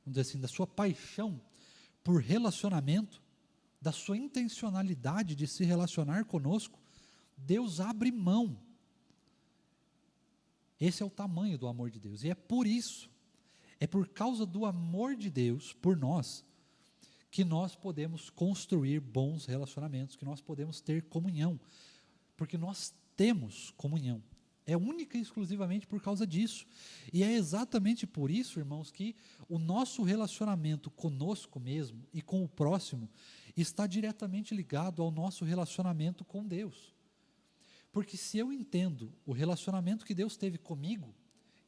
dizer assim, da sua paixão por relacionamento, da sua intencionalidade de se relacionar conosco, Deus abre mão. Esse é o tamanho do amor de Deus, e é por isso, é por causa do amor de Deus por nós, que nós podemos construir bons relacionamentos, que nós podemos ter comunhão, porque nós temos comunhão, é única e exclusivamente por causa disso, e é exatamente por isso, irmãos, que o nosso relacionamento conosco mesmo e com o próximo está diretamente ligado ao nosso relacionamento com Deus. Porque se eu entendo o relacionamento que Deus teve comigo,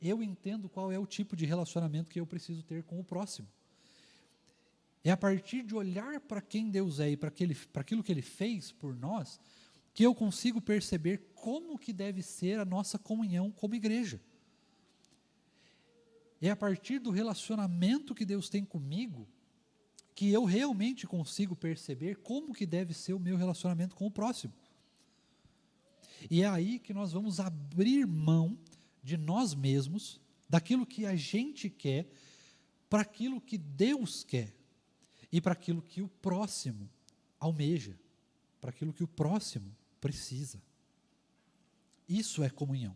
eu entendo qual é o tipo de relacionamento que eu preciso ter com o próximo. É a partir de olhar para quem Deus é e para aquilo que Ele fez por nós, que eu consigo perceber como que deve ser a nossa comunhão como igreja. É a partir do relacionamento que Deus tem comigo, que eu realmente consigo perceber como que deve ser o meu relacionamento com o próximo. E é aí que nós vamos abrir mão de nós mesmos, daquilo que a gente quer, para aquilo que Deus quer, e para aquilo que o próximo almeja, para aquilo que o próximo precisa. Isso é comunhão.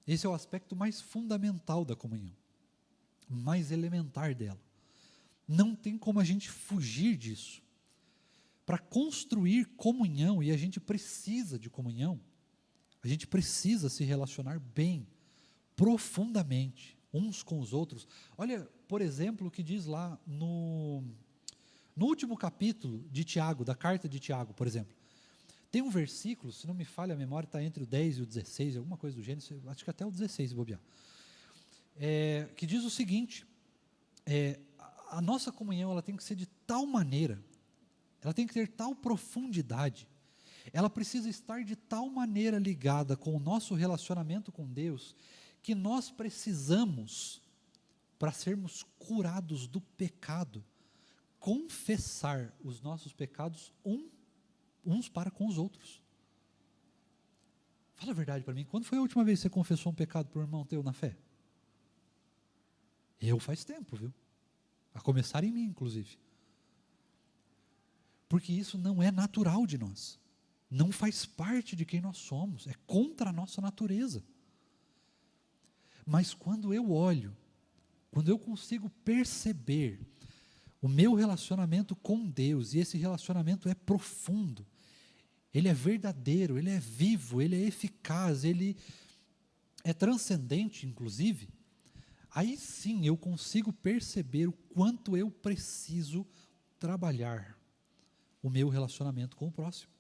Esse é o aspecto mais fundamental da comunhão, mais elementar dela. Não tem como a gente fugir disso. Para construir comunhão, e a gente precisa de comunhão, a gente precisa se relacionar bem, profundamente, uns com os outros. Olha, por exemplo, o que diz lá no último capítulo de Tiago, da carta de Tiago, por exemplo. Tem um versículo, se não me falha a memória, está entre o 10 e o 16, alguma coisa do gênero, acho que até o 16, se bobear. Que diz o seguinte, a nossa comunhão ela tem que ser de tal maneira, ela tem que ter tal profundidade, ela precisa estar de tal maneira ligada com o nosso relacionamento com Deus, que nós precisamos, para sermos curados do pecado, confessar os nossos pecados uns para com os outros. Fala a verdade para mim, quando foi a última vez que você confessou um pecado para um irmão teu na fé? Eu faz tempo, viu? A começar em mim, inclusive. Porque isso não é natural de nós. Não faz parte de quem nós somos. É contra a nossa natureza. Mas quando eu olho, quando eu consigo perceber o meu relacionamento com Deus, e esse relacionamento é profundo, ele é verdadeiro, ele é vivo, ele é eficaz, ele é transcendente, inclusive, aí sim eu consigo perceber o quanto eu preciso trabalhar o meu relacionamento com o próximo.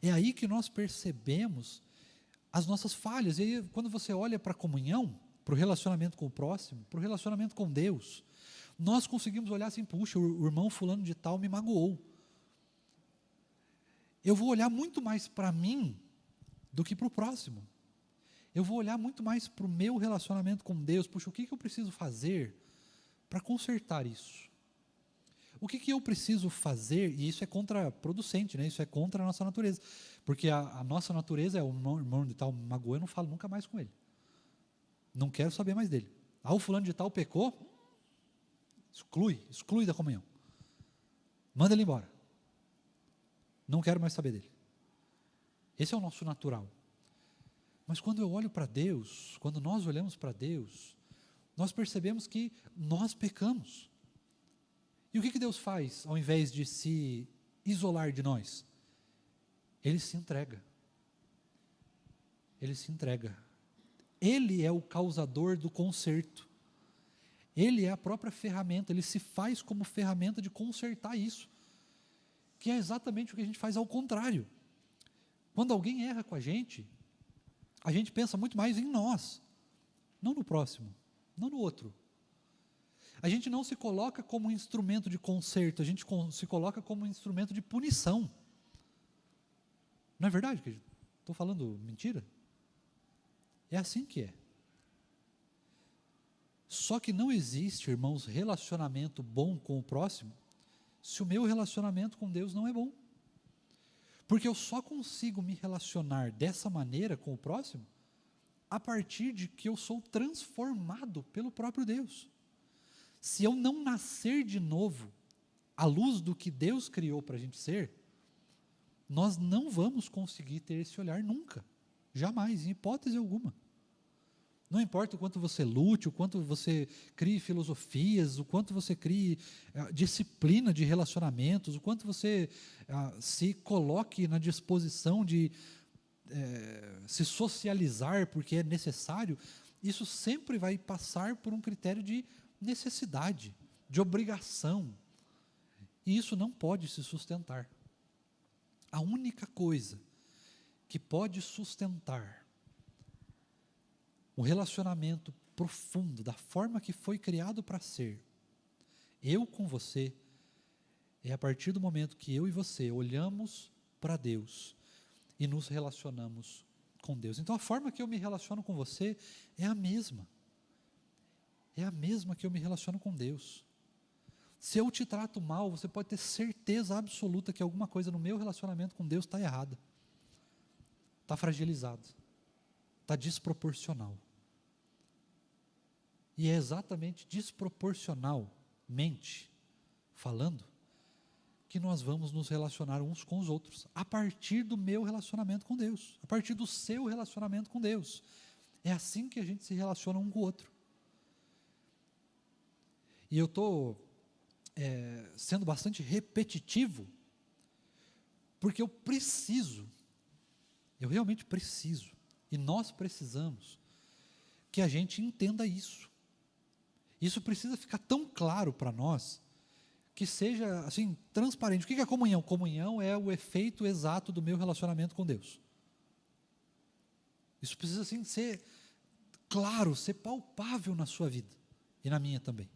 É aí que nós percebemos as nossas falhas. E aí, quando você olha para a comunhão, para o relacionamento com o próximo, para o relacionamento com Deus, nós conseguimos olhar assim, puxa, o irmão fulano de tal me magoou. Eu vou olhar muito mais para mim do que para o próximo. Eu vou olhar muito mais para o meu relacionamento com Deus. Puxa, o que eu preciso fazer para consertar isso? O que eu preciso fazer? E isso é contraproducente, né? Isso é contra a nossa natureza. Porque a nossa natureza é o irmão de tal magoou, eu não falo nunca mais com ele. Não quero saber mais dele. Ah, o fulano de tal pecou? Exclui da comunhão. Manda ele embora. Não quero mais saber dele. Esse é o nosso natural. Mas quando eu olho para Deus, quando nós olhamos para Deus, nós percebemos que nós pecamos. E o que Deus faz ao invés de se isolar de nós? Ele se entrega. Ele se entrega. Ele é o causador do conserto. Ele é a própria ferramenta, ele se faz como ferramenta de consertar isso. Que é exatamente o que a gente faz ao contrário. Quando alguém erra com a gente pensa muito mais em nós, não no próximo, não no outro. A gente não se coloca como um instrumento de conserto, a gente se coloca como um instrumento de punição. Não é verdade? Estou falando mentira? É assim que é. Só que não existe, irmãos, relacionamento bom com o próximo, se o meu relacionamento com Deus não é bom. Porque eu só consigo me relacionar dessa maneira com o próximo a partir de que eu sou transformado pelo próprio Deus. Se eu não nascer de novo à luz do que Deus criou para a gente ser, nós não vamos conseguir ter esse olhar nunca, jamais, em hipótese alguma. Não importa o quanto você lute, o quanto você crie filosofias, o quanto você crie disciplina de relacionamentos, o quanto você se coloque na disposição de se socializar porque é necessário, isso sempre vai passar por um critério de necessidade, de obrigação. E isso não pode se sustentar. A única coisa que pode sustentar o relacionamento profundo, da forma que foi criado para ser, eu com você, é a partir do momento que eu e você olhamos para Deus e nos relacionamos com Deus. Então a forma que eu me relaciono com você é a mesma. É a mesma que eu me relaciono com Deus. Se eu te trato mal, você pode ter certeza absoluta que alguma coisa no meu relacionamento com Deus está errada. Está fragilizado. Está desproporcional. E é exatamente desproporcionalmente falando que nós vamos nos relacionar uns com os outros, a partir do meu relacionamento com Deus, a partir do seu relacionamento com Deus. É assim que a gente se relaciona um com o outro. E eu estou sendo bastante repetitivo, porque eu realmente preciso, e nós precisamos, que a gente entenda isso. Isso precisa ficar tão claro para nós, que seja assim, transparente. O que é comunhão? Comunhão é o efeito exato do meu relacionamento com Deus. Isso precisa assim, ser claro, ser palpável na sua vida, e na minha também.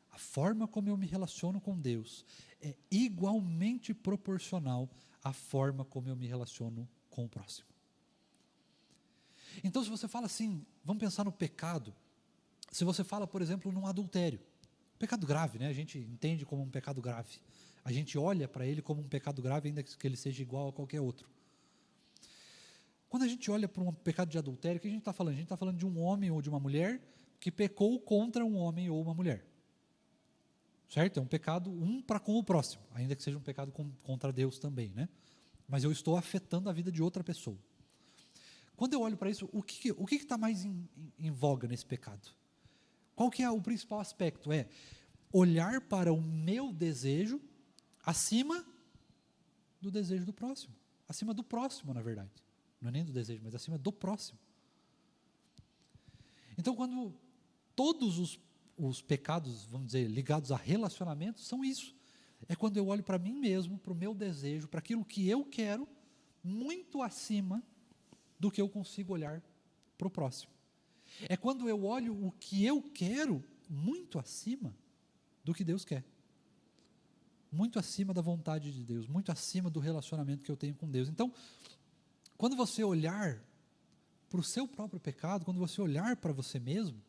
A forma como eu me relaciono com Deus é igualmente proporcional à forma como eu me relaciono com o próximo. Então, se você fala assim, vamos pensar no pecado. Se você fala, por exemplo, num adultério, pecado grave, né? A gente entende como um pecado grave. A gente olha para ele como um pecado grave, ainda que ele seja igual a qualquer outro. Quando a gente olha para um pecado de adultério, o que a gente está falando? A gente está falando de um homem ou de uma mulher que pecou contra um homem ou uma mulher. Certo? É um pecado para com o próximo, ainda que seja um pecado contra Deus também, né? Mas eu estou afetando a vida de outra pessoa. Quando eu olho para isso, o que está mais em voga nesse pecado? Qual que é o principal aspecto? É olhar para o meu desejo acima do desejo do próximo. Acima do próximo, na verdade. Não é nem do desejo, mas acima do próximo. Então, quando todos os pecados, vamos dizer, ligados a relacionamentos, são isso. É quando eu olho para mim mesmo, para o meu desejo, para aquilo que eu quero, muito acima do que eu consigo olhar para o próximo. É quando eu olho o que eu quero muito acima do que Deus quer. Muito acima da vontade de Deus, muito acima do relacionamento que eu tenho com Deus. Então, quando você olhar para o seu próprio pecado, quando você olhar para você mesmo,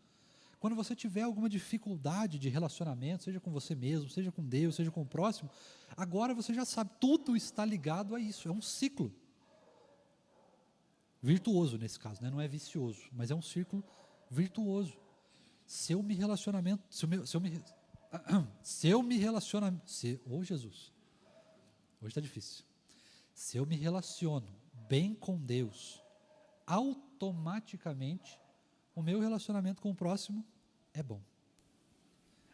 Quando você tiver alguma dificuldade de relacionamento, seja com você mesmo, seja com Deus, seja com o próximo, agora você já sabe, tudo está ligado a isso, é um ciclo. Virtuoso nesse caso, né? Não é vicioso, mas é um círculo virtuoso. Se eu me relacionamento, Jesus, hoje está difícil. Se eu me relaciono bem com Deus, automaticamente o meu relacionamento com o próximo é bom.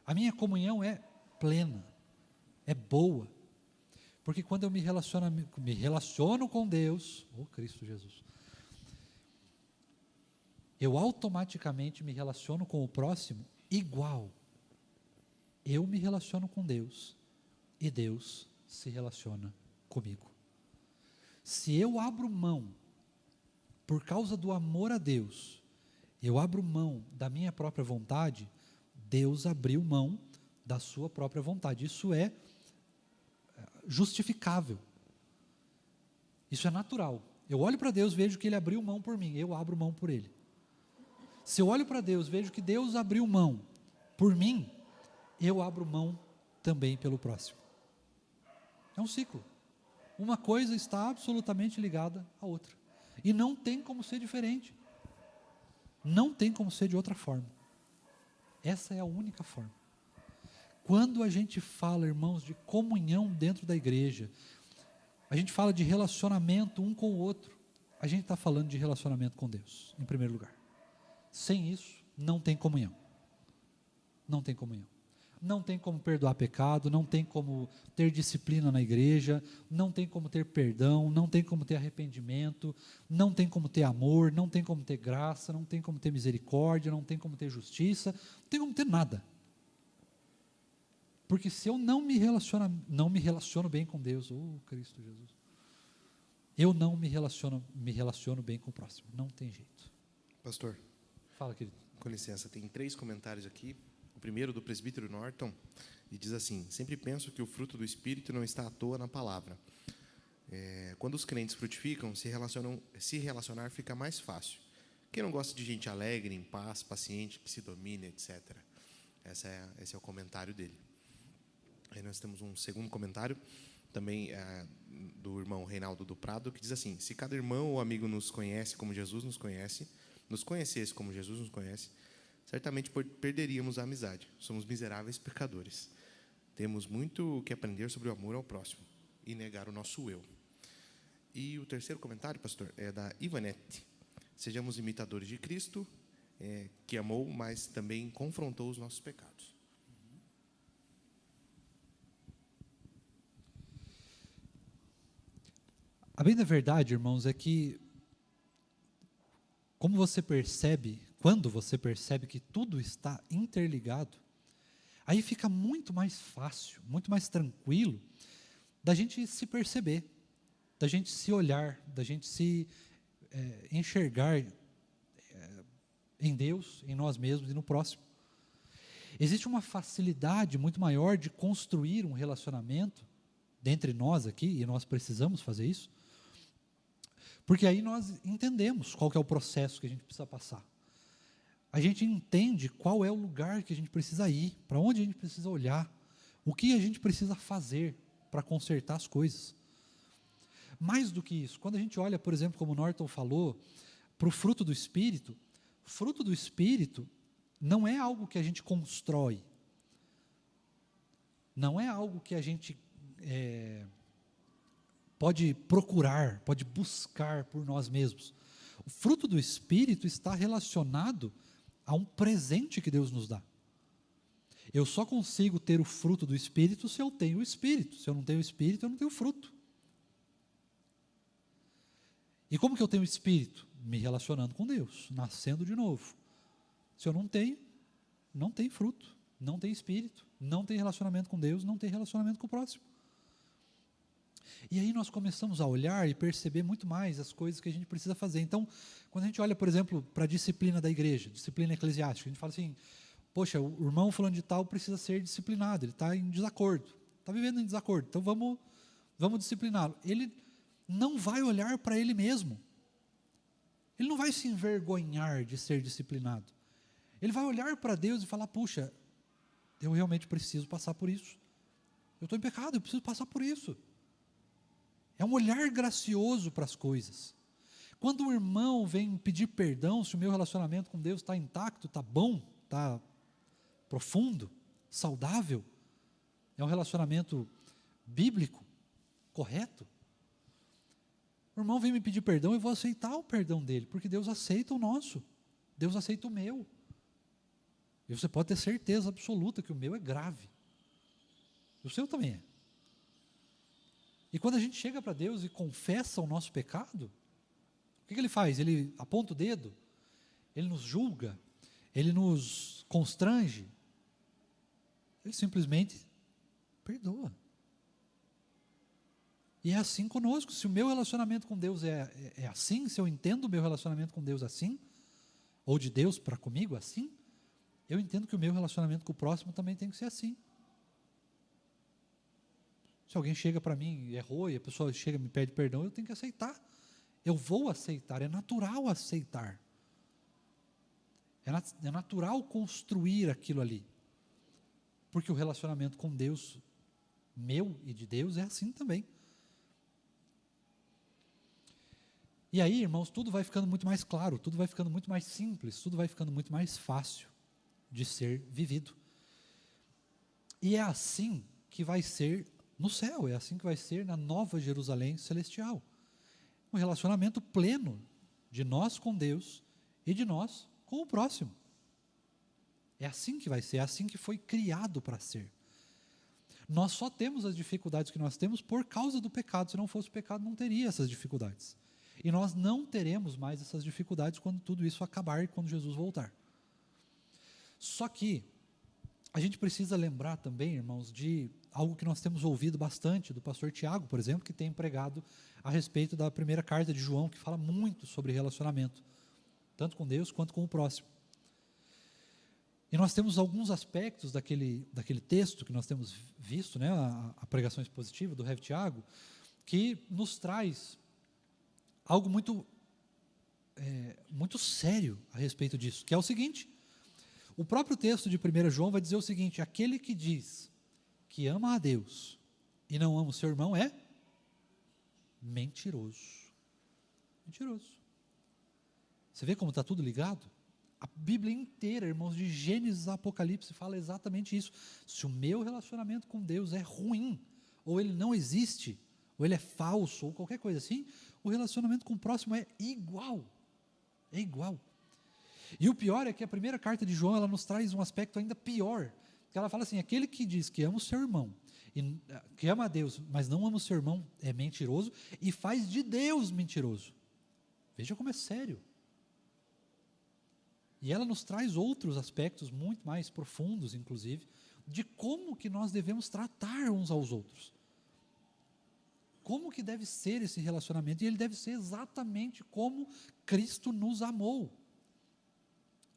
A minha comunhão é plena, é boa, porque quando eu me relaciono com Deus, Cristo Jesus, eu automaticamente me relaciono com o próximo igual. Eu me relaciono com Deus e Deus se relaciona comigo. Se eu abro mão, por causa do amor a Deus, eu abro mão da minha própria vontade, Deus abriu mão da sua própria vontade. Isso é justificável. Isso é natural. Eu olho para Deus, vejo que Ele abriu mão por mim, eu abro mão por Ele. Se eu olho para Deus, vejo que Deus abriu mão por mim, eu abro mão também pelo próximo. É um ciclo. Uma coisa está absolutamente ligada à outra. E não tem como ser diferente. Não tem como ser de outra forma. Essa é a única forma. Quando a gente fala, irmãos, de comunhão dentro da igreja, a gente fala de relacionamento um com o outro, a gente está falando de relacionamento com Deus, em primeiro lugar. Sem isso, não tem comunhão. Não tem comunhão. Não tem como perdoar pecado, não tem como ter disciplina na igreja, não tem como ter perdão, não tem como ter arrependimento, não tem como ter amor, não tem como ter graça, não tem como ter misericórdia, não tem como ter justiça, não tem como ter nada. Porque se eu não me relaciono bem com Deus, Cristo Jesus, eu não me relaciono bem com o próximo, não tem jeito. Pastor. Fala, querido. Com licença, tem 3 comentários aqui. O primeiro do presbítero Norton, e diz assim: sempre penso que o fruto do Espírito não está à toa na palavra. Quando os crentes frutificam, se relacionar fica mais fácil. Quem não gosta de gente alegre, em paz, paciente, que se domina, etc. Esse é o comentário dele. Aí nós temos um segundo comentário, também do irmão Reinaldo do Prado, que diz assim: se cada irmão ou amigo nos conhece como Jesus nos conhece, nos conhecesse como Jesus nos conhece, certamente perderíamos a amizade. Somos miseráveis pecadores. Temos muito o que aprender sobre o amor ao próximo e negar o nosso eu. E o terceiro comentário, pastor, é da Ivanete. Sejamos imitadores de Cristo, que amou, mas também confrontou os nossos pecados. A bem da verdade, irmãos, é que quando você percebe que tudo está interligado, aí fica muito mais fácil, muito mais tranquilo da gente se perceber, da gente se olhar, da gente se enxergar em Deus, em nós mesmos e no próximo. Existe uma facilidade muito maior de construir um relacionamento dentre nós aqui, e nós precisamos fazer isso, porque aí nós entendemos qual que é o processo que a gente precisa passar. A gente entende qual é o lugar que a gente precisa ir, para onde a gente precisa olhar, o que a gente precisa fazer para consertar as coisas. Mais do que isso, quando a gente olha, por exemplo, como o Norton falou, para o fruto do Espírito não é algo que a gente constrói, não é algo que a gente pode procurar, pode buscar por nós mesmos. O fruto do Espírito está relacionado a um presente que Deus nos dá. Eu só consigo ter o fruto do Espírito se eu tenho o Espírito. Se eu não tenho o Espírito, eu não tenho o fruto. E como que eu tenho o Espírito? Me relacionando com Deus, nascendo de novo. Se eu não tenho, não tem fruto, não tem Espírito, não tem relacionamento com Deus, não tem relacionamento com o próximo. E aí nós começamos a olhar e perceber muito mais as coisas que a gente precisa fazer. Então, quando a gente olha, por exemplo, para a disciplina da igreja, disciplina eclesiástica, a gente fala assim, poxa, o irmão fulano de tal precisa ser disciplinado, ele está em desacordo, está vivendo em desacordo, então vamos discipliná-lo. Ele não vai olhar para ele mesmo, ele não vai se envergonhar de ser disciplinado, Ele vai olhar para Deus e falar: puxa, eu realmente preciso passar por isso. Eu estou em pecado, eu preciso passar por isso. É um olhar gracioso para as coisas. Quando o irmão vem pedir perdão, se o meu relacionamento com Deus está intacto, está bom, está profundo, saudável, é um relacionamento bíblico, correto, o irmão vem me pedir perdão, eu vou aceitar o perdão dele, porque Deus aceita o nosso, Deus aceita o meu. E você pode ter certeza absoluta que o meu é grave. O seu também é. E quando a gente chega para Deus e confessa o nosso pecado, o que ele faz? Ele aponta o dedo, ele nos julga, ele nos constrange, ele simplesmente perdoa. E é assim conosco. Se o meu relacionamento com Deus é assim, se eu entendo o meu relacionamento com Deus assim, ou de Deus para comigo assim, eu entendo que o meu relacionamento com o próximo também tem que ser assim. Se alguém chega para mim e errou, e a pessoa chega e me pede perdão, eu tenho que aceitar. Eu vou aceitar, é natural aceitar. É natural construir aquilo ali. Porque o relacionamento com Deus, meu e de Deus, é assim também. E aí, irmãos, tudo vai ficando muito mais claro, tudo vai ficando muito mais simples, tudo vai ficando muito mais fácil de ser vivido. E é assim que vai ser no céu, é assim que vai ser na nova Jerusalém celestial. Um relacionamento pleno de nós com Deus e de nós com o próximo. É assim que vai ser, é assim que foi criado para ser. Nós só temos as dificuldades que nós temos por causa do pecado. Se não fosse o pecado, não teria essas dificuldades. E nós não teremos mais essas dificuldades quando tudo isso acabar e quando Jesus voltar. Só que a gente precisa lembrar também, irmãos, de algo que nós temos ouvido bastante do pastor Tiago, por exemplo, que tem pregado a respeito da primeira carta de João, que fala muito sobre relacionamento, tanto com Deus quanto com o próximo. E nós temos alguns aspectos daquele texto que nós temos visto, né, a pregação expositiva do Rev Tiago, que nos traz algo muito sério a respeito disso, que é o seguinte: o próprio texto de 1 João vai dizer o seguinte: aquele que diz que ama a Deus e não ama o seu irmão é mentiroso. Mentiroso. Você vê como está tudo ligado? A Bíblia inteira, irmãos, de Gênesis a Apocalipse, fala exatamente isso. Se o meu relacionamento com Deus é ruim, ou ele não existe, ou ele é falso, ou qualquer coisa assim, o relacionamento com o próximo é igual. É igual. E o pior é que a primeira carta de João, ela nos traz um aspecto ainda pior, que ela fala assim: aquele que diz que ama o seu irmão, que ama a Deus, mas não ama o seu irmão, é mentiroso, e faz de Deus mentiroso. Veja como é sério. E ela nos traz outros aspectos muito mais profundos, inclusive, de como que nós devemos tratar uns aos outros. Como que deve ser esse relacionamento? E ele deve ser exatamente como Cristo nos amou.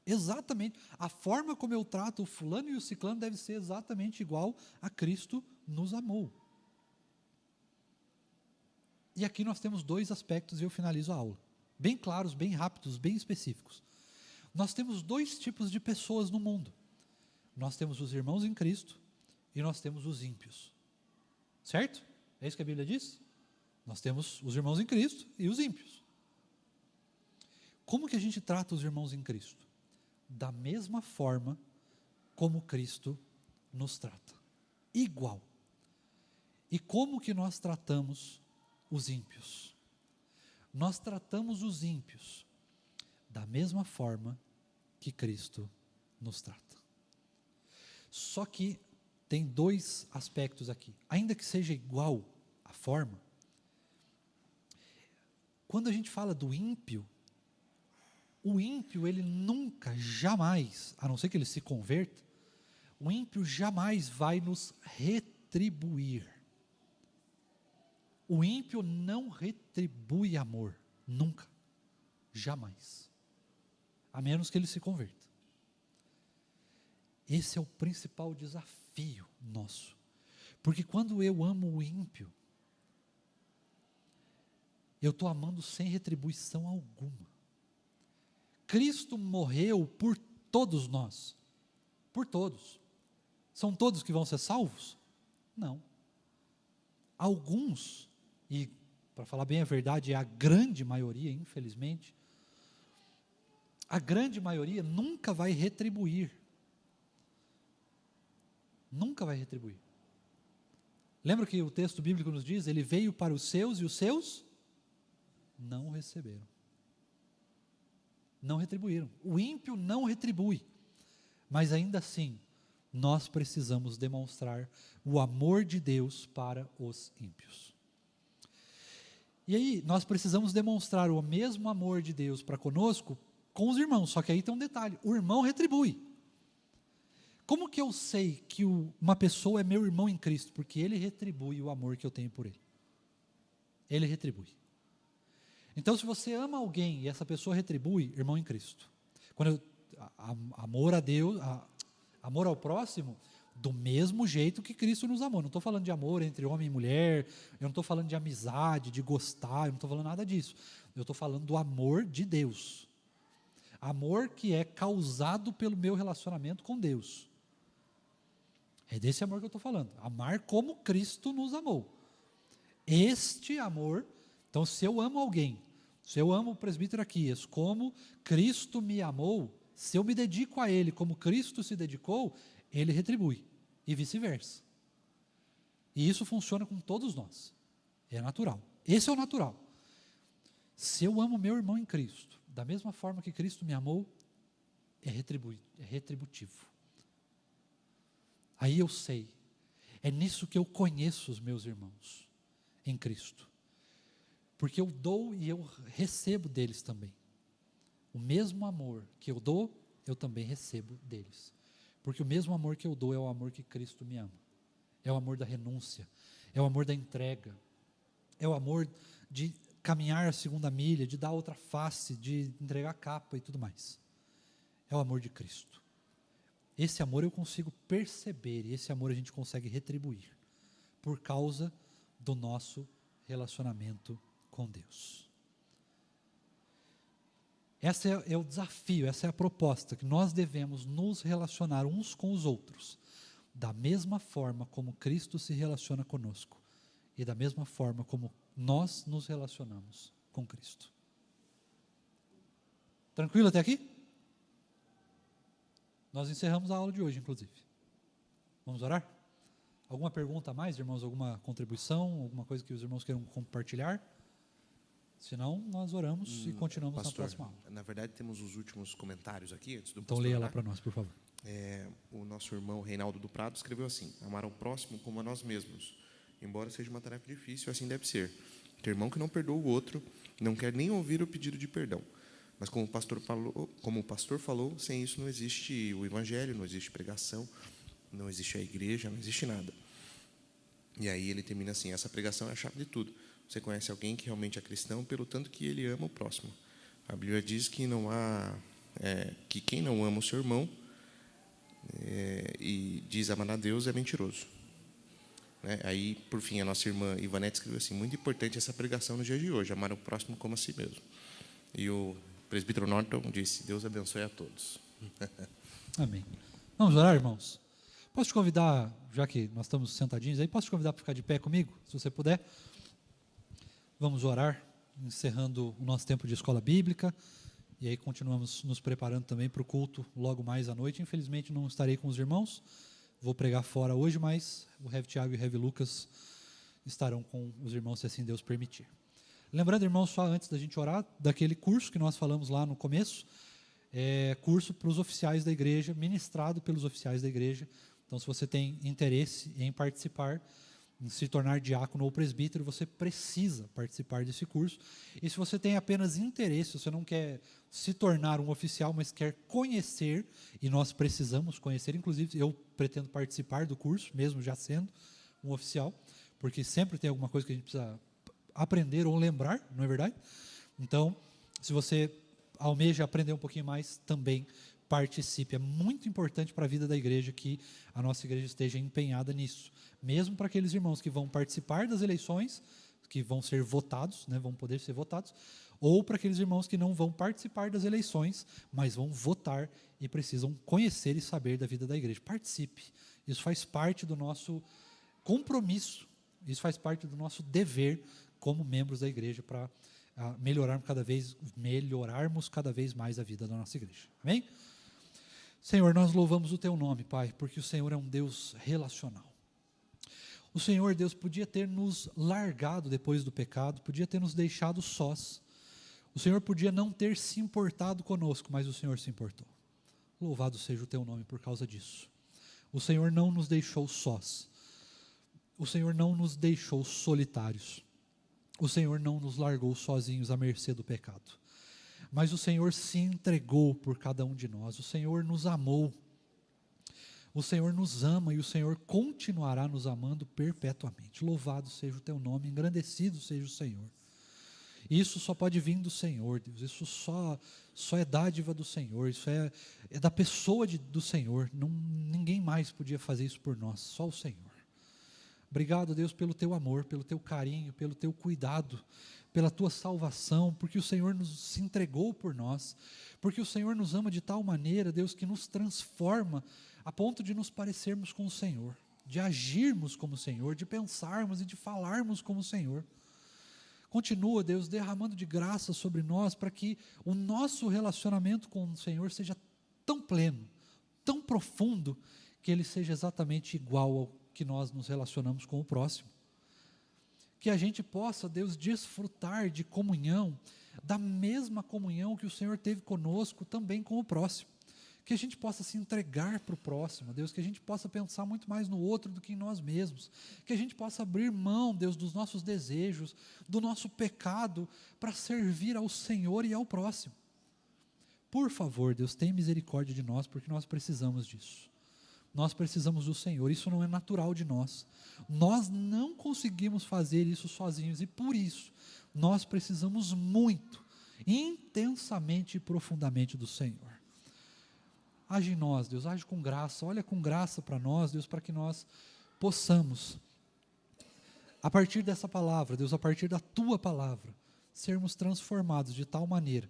Exatamente. A forma como eu trato o fulano e o ciclano deve ser exatamente igual a Cristo nos amou. E aqui nós temos dois aspectos e eu finalizo a aula. Bem claros, bem rápidos, bem específicos. Nós temos dois tipos de pessoas no mundo. Nós temos os irmãos em Cristo e nós temos os ímpios. Certo? É isso que a Bíblia diz? Nós temos os irmãos em Cristo e os ímpios. Como que a gente trata os irmãos em Cristo? Da mesma forma como Cristo nos trata. Igual. E como que nós tratamos os ímpios? Nós tratamos os ímpios da mesma forma que Cristo nos trata. Só que tem dois aspectos aqui. Ainda que seja igual a forma, quando a gente fala do ímpio, o ímpio, ele nunca, jamais, a não ser que ele se converta, o ímpio jamais vai nos retribuir. O ímpio não retribui amor, nunca, jamais, a menos que ele se converta. Esse é o principal desafio nosso, porque quando eu amo o ímpio, eu estou amando sem retribuição alguma. Cristo morreu por todos nós. Por todos. São todos que vão ser salvos? Não. Alguns, e para falar bem a verdade, é a grande maioria, infelizmente, a grande maioria nunca vai retribuir. Nunca vai retribuir. Lembra que o texto bíblico nos diz, ele veio para os seus e os seus não o receberam. Não retribuíram. O ímpio não retribui. Mas ainda assim, nós precisamos demonstrar o amor de Deus para os ímpios. E aí, nós precisamos demonstrar o mesmo amor de Deus para conosco com os irmãos. Só que aí tem um detalhe, o irmão retribui. Como que eu sei que uma pessoa é meu irmão em Cristo? Porque ele retribui o amor que eu tenho por ele. Ele retribui. Então, se você ama alguém e essa pessoa retribui, irmão em Cristo. Amor a Deus, amor ao próximo, do mesmo jeito que Cristo nos amou. Não estou falando de amor entre homem e mulher, eu não estou falando de amizade, de gostar, eu não estou falando nada disso. Eu estou falando do amor de Deus. Amor que é causado pelo meu relacionamento com Deus. É desse amor que eu estou falando. Amar como Cristo nos amou. Este amor, então se eu amo alguém, se eu amo o presbítero Aquias, como Cristo me amou, se eu me dedico a ele como Cristo se dedicou, ele retribui. E vice-versa. E isso funciona com todos nós. É natural. Esse é o natural. Se eu amo meu irmão em Cristo, da mesma forma que Cristo me amou, é retributivo. Aí eu sei, é nisso que eu conheço os meus irmãos em Cristo. Porque eu dou e eu recebo deles também. O mesmo amor que eu dou, eu também recebo deles. Porque o mesmo amor que eu dou é o amor que Cristo me ama. É o amor da renúncia, é o amor da entrega, é o amor de caminhar a segunda milha, de dar outra face, de entregar a capa e tudo mais. É o amor de Cristo. Esse amor eu consigo perceber, e esse amor a gente consegue retribuir, por causa do nosso relacionamento com Deus. Esse é o desafio, essa é a proposta, que nós devemos nos relacionar uns com os outros, da mesma forma como Cristo se relaciona conosco, e da mesma forma como nós nos relacionamos com Cristo. Tranquilo até aqui? Nós encerramos a aula de hoje, inclusive. Vamos orar? Alguma pergunta a mais, irmãos? Alguma contribuição? Alguma coisa que os irmãos queiram compartilhar? Se não, nós oramos e continuamos Pastor, na próxima aula. Na verdade, temos os últimos comentários aqui, antes do Então pastor leia lá orar. para nós, por favor. O nosso irmão Reinaldo do Prado escreveu assim: amar ao próximo como a nós mesmos. Embora seja uma tarefa difícil, assim deve ser. Ter irmão que não perdoa o outro, não quer nem ouvir o pedido de perdão. Mas como o pastor falou, sem isso não existe o evangelho, não existe pregação, não existe a igreja, não existe nada. E aí ele termina assim: essa pregação é a chave de tudo. Você conhece alguém que realmente é cristão pelo tanto que ele ama o próximo. A Bíblia diz que não há que quem não ama o seu irmão e diz amar a Deus é mentiroso. Aí, por fim, a nossa irmã Ivanete escreveu assim: muito importante essa pregação no dia de hoje, amar o próximo como a si mesmo. E o presbítero Norton disse: Deus abençoe a todos. Amém. Vamos orar, irmãos? Posso te convidar, já que nós estamos sentadinhos aí, posso te convidar para ficar de pé comigo, se você puder? Vamos orar, encerrando o nosso tempo de escola bíblica, e aí continuamos nos preparando também para o culto logo mais à noite. Infelizmente não estarei com os irmãos, vou pregar fora hoje, mas o Rev Tiago e o Rev Lucas estarão com os irmãos, se assim Deus permitir. Lembrando, irmãos, só antes da gente orar, daquele curso que nós falamos lá no começo, curso para os oficiais da igreja, ministrado pelos oficiais da igreja. Então, se você tem interesse em participar, em se tornar diácono ou presbítero, você precisa participar desse curso. E se você tem apenas interesse, você não quer se tornar um oficial, mas quer conhecer, e nós precisamos conhecer, inclusive eu pretendo participar do curso, mesmo já sendo um oficial, porque sempre tem alguma coisa que a gente precisa aprender ou lembrar, não é verdade? Então, se você almeja aprender um pouquinho mais, também participe. É muito importante para a vida da igreja que a nossa igreja esteja empenhada nisso. Mesmo para aqueles irmãos que vão participar das eleições, que vão ser votados, né, vão poder ser votados, ou para aqueles irmãos que não vão participar das eleições, mas vão votar e precisam conhecer e saber da vida da igreja. Participe. Isso faz parte do nosso compromisso, isso faz parte do nosso dever como membros da igreja para melhorarmos cada vez mais a vida da nossa igreja. Amém? Senhor, nós louvamos o Teu nome, Pai, porque o Senhor é um Deus relacional. O Senhor, Deus, podia ter nos largado depois do pecado, podia ter nos deixado sós. O Senhor podia não ter se importado conosco, mas o Senhor se importou. Louvado seja o Teu nome por causa disso. O Senhor não nos deixou sós. O Senhor não nos deixou solitários. O Senhor não nos largou sozinhos à mercê do pecado. Mas o Senhor se entregou por cada um de nós. O Senhor nos amou. O Senhor nos ama e o Senhor continuará nos amando perpetuamente. Louvado seja o Teu nome, engrandecido seja o Senhor. Isso só pode vir do Senhor, Deus. Isso só é dádiva do Senhor. Isso é da pessoa do Senhor. Ninguém mais podia fazer isso por nós, só o Senhor. Obrigado, Deus, pelo Teu amor, pelo Teu carinho, pelo Teu cuidado, pela Tua salvação, porque o Senhor se entregou por nós, porque o Senhor nos ama de tal maneira, Deus, que nos transforma a ponto de nos parecermos com o Senhor, de agirmos como o Senhor, de pensarmos e de falarmos como o Senhor. Continua, Deus, derramando de graça sobre nós, para que o nosso relacionamento com o Senhor seja tão pleno, tão profundo, que ele seja exatamente igual ao que nós nos relacionamos com o próximo. Que a gente possa, Deus, desfrutar de comunhão, da mesma comunhão que o Senhor teve conosco, também com o próximo. Que a gente possa se entregar para o próximo, Deus, que a gente possa pensar muito mais no outro do que em nós mesmos, que a gente possa abrir mão, Deus, dos nossos desejos, do nosso pecado, para servir ao Senhor e ao próximo. Por favor, Deus, tenha misericórdia de nós, porque nós precisamos disso. Nós precisamos do Senhor, isso não é natural de nós. Nós não conseguimos fazer isso sozinhos e por isso nós precisamos muito, intensamente e profundamente do Senhor. Age em nós, Deus, age com graça, olha com graça para nós, Deus, para que nós possamos, a partir dessa palavra, Deus, a partir da Tua palavra, sermos transformados de tal maneira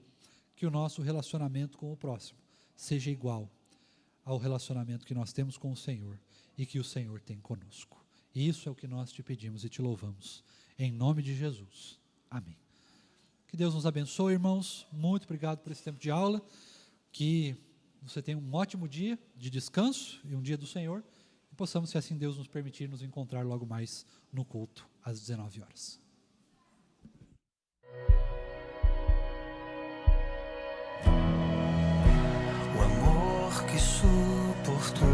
que o nosso relacionamento com o próximo seja igual ao relacionamento que nós temos com o Senhor e que o Senhor tem conosco. E isso é o que nós te pedimos e te louvamos. Em nome de Jesus. Amém. Que Deus nos abençoe, irmãos. Muito obrigado por esse tempo de aula. Que você tenha um ótimo dia de descanso e um dia do Senhor. E possamos, se assim Deus nos permitir, nos encontrar logo mais no culto às 19 horas. O amor que suportou